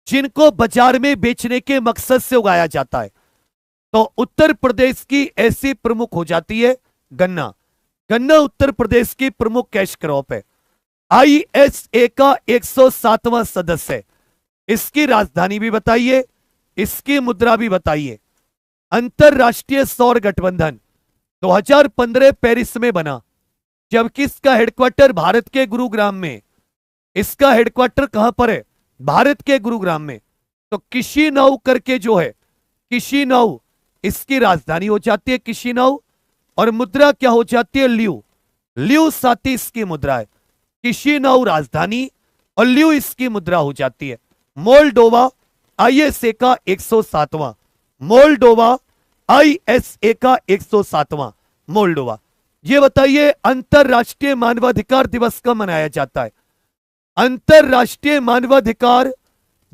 जिनको बाजार में बेचने के मकसद से उगाया जाता है। तो उत्तर प्रदेश की ऐसी प्रमुख हो जाती है गन्ना। गन्ना उत्तर प्रदेश की प्रमुख कैश क्रॉप है। आईएसए का 107वां सदस्य है। इसकी राजधानी भी बताइए, इसकी मुद्रा भी बताइए। अंतरराष्ट्रीय सौर गठबंधन 2015 पेरिस में बना, जबकि इसका हेडक्वार्टर भारत के गुरुग्राम में। इसका हेडक्वार्टर कहां पर है? भारत के गुरुग्राम में। तो किशिनौ करके जो है, किशिनौ इसकी राजधानी हो जाती है किशिनौ, और मुद्रा क्या हो जाती है? ल्यू। ल्यू साथी इसकी मुद्रा है। किशिनौ राजधानी और ल्यू इसकी मुद्रा हो जाती है। मोल्डोवा आईएसए का 107वां, मोल्डोवा आईएसए का 107वां मोल्डोवा। ये बताइए अंतरराष्ट्रीय मानवाधिकार दिवस कब मनाया जाता है? अंतरराष्ट्रीय मानवाधिकार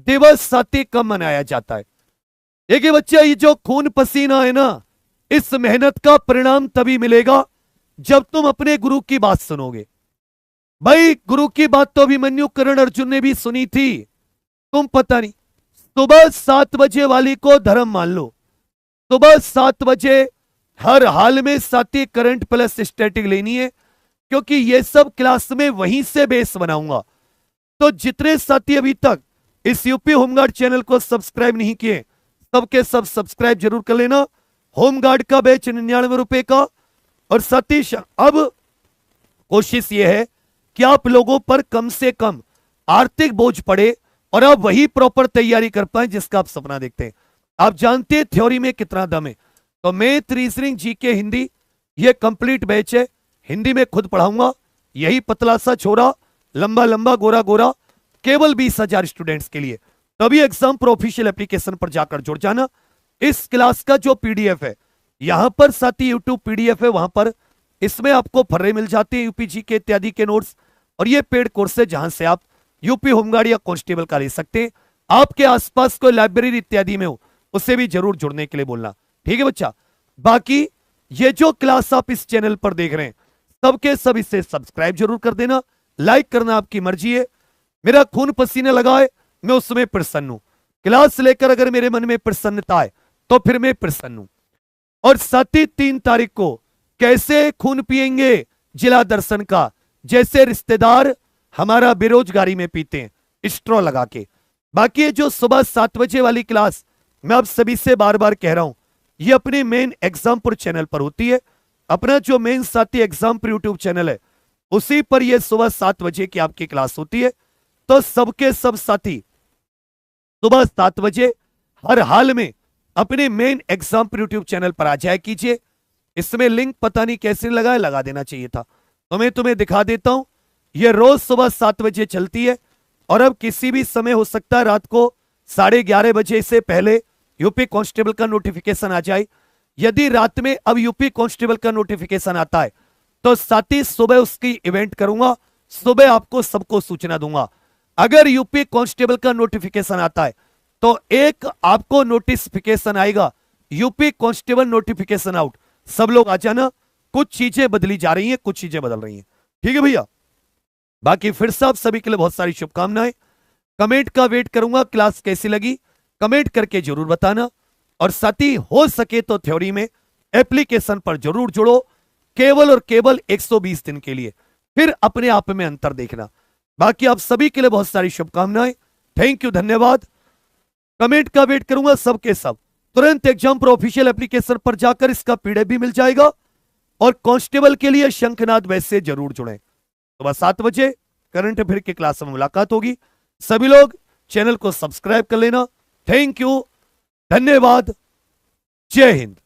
दिवस साथी कब मनाया जाता है? देखिए बच्चा, ये जो खून पसीना है ना, इस मेहनत का परिणाम तभी मिलेगा जब तुम अपने गुरु की बात सुनोगे। भाई गुरु की बात तो अभिमन्यु कर्ण अर्जुन ने भी सुनी थी, तुम पता नहीं। सुबह 7 बजे वाली को धर्म मान लो। सुबह 7 बजे हर हाल में साथी करंट प्लस स्टैटिक लेनी है, क्योंकि ये सब क्लास में वहीं से बेस बनाऊंगा। तो जितने साथी अभी तक इस यूपी होमगार्ड चैनल को सब्सक्राइब नहीं किए, सबके सब सब्सक्राइब जरूर कर लेना। होमगार्ड का बैच 99 रुपए का। और साथी अब कोशिश यह है कि आप लोगों पर कम से कम आर्थिक बोझ पड़े और आप वही प्रॉपर तैयारी कर पाए जिसका आप सपना देखते हैं। आप जानते हैं थ्योरी में कितना दम है। तो मैथ, रीजनिंग, जीके, हिंदी, ये कंप्लीट बैच है। हिंदी में खुद पढ़ाऊंगा। यही पतला सा छोरा, लंबा लंबा, गोरा गोरा, केवल 20,000 स्टूडेंट्स के लिए। तभी एग्जाम प्रो ऑफिशियल एप्लीकेशन पर जाकर जुड़ जाना। इस क्लास का जो पीडीएफ है, यहां पर साथी यूट्यूब पीडीएफ है, वहां पर इसमें आपको फर्रे मिल जाते हैं यूपीजी के इत्यादि के नोट्स। और ये पेड कोर्स है जहां से आप यूपी होमगार्ड या कांस्टेबल का ले सकते हैं। आपके आसपास कोई लाइब्रेरी इत्यादि में हो, उससे भी जरूर जुड़ने के लिए बोलना, ठीक है बच्चा। बाकी ये जो क्लास आप इस चैनल पर देख रहे हैं, सबके सब इसे सब्सक्राइब जरूर कर देना। लाइक करना आपकी मर्जी है। मेरा खून पसीने लगा है, मैं उसमें प्रसन्न हूं। क्लास लेकर अगर मेरे मन में प्रसन्नता है तो फिर मैं प्रसन्न हूं। और साथी 3 तारीख को कैसे खून पिएंगे जिला दर्शन का, जैसे रिश्तेदार हमारा बेरोजगारी में पीते हैं स्ट्रॉ लगा के। बाकी ये जो सुबह 7 बजे वाली क्लास, मैं आप सभी से बार बार कह रहा हूं, ये अपने मेन एग्जामपुर चैनल पर होती है। अपना जो मेन साथी एग्जामपुर यूट्यूब चैनल है, उसी पर यह सुबह 7 बजे की आपकी क्लास होती है। तो सबके सब साथी सुबह 7 बजे हर हाल में अपने मेन एग्जामपुर यूट्यूब चैनल पर आ जाया कीजिए। इसमें लिंक पता नहीं कैसे लगा है, लगा देना चाहिए था। तो मैं तुम्हें दिखा देता हूं। यह रोज सुबह 7 बजे चलती है और अब किसी भी समय हो सकता है रात को 11:30 बजे से पहले यूपी कांस्टेबल का नोटिफिकेशन आ जाए। यदि रात में अब यूपी कांस्टेबल का नोटिफिकेशन आता है तो साथ ही सुबह उसकी इवेंट करूंगा, सुबह आपको सबको सूचना दूंगा। अगर यूपी कांस्टेबल का नोटिफिकेशन आता है तो एक आपको नोटिफिकेशन आएगा, यूपी कांस्टेबल नोटिफिकेशन आउट। सब लोग आ जाना, कुछ चीजें बदली जा रही हैं, कुछ चीजें बदल रही हैं। ठीक है भैया, बाकी फिर से आप सभी के लिए बहुत सारी शुभकामनाएं। कमेंट का वेट करूंगा, क्लास कैसी लगी कमेंट करके जरूर बताना। और साथ ही हो सके तो थ्योरी में एप्लीकेशन पर जरूर जुड़ो, केवल और केवल 120 दिन के लिए, फिर अपने आप में अंतर देखना। बाकी आप सभी के लिए बहुत सारी शुभकामनाएं। थैंक यू, धन्यवाद। कमेंट का वेट करूंगा सबके सब। तुरंत एग्जाम प्रो ऑफिशियल एप्लीकेशन पर जाकर इसका पीडीएफ भी मिल जाएगा। और कांस्टेबल के लिए शंखनाद बैच से जरूर जुड़ें। सुबह 7 बजे करंट अफेयर की क्लास में मुलाकात होगी। सभी लोग चैनल को सब्सक्राइब कर लेना। थैंक यू, धन्यवाद, जय हिंद।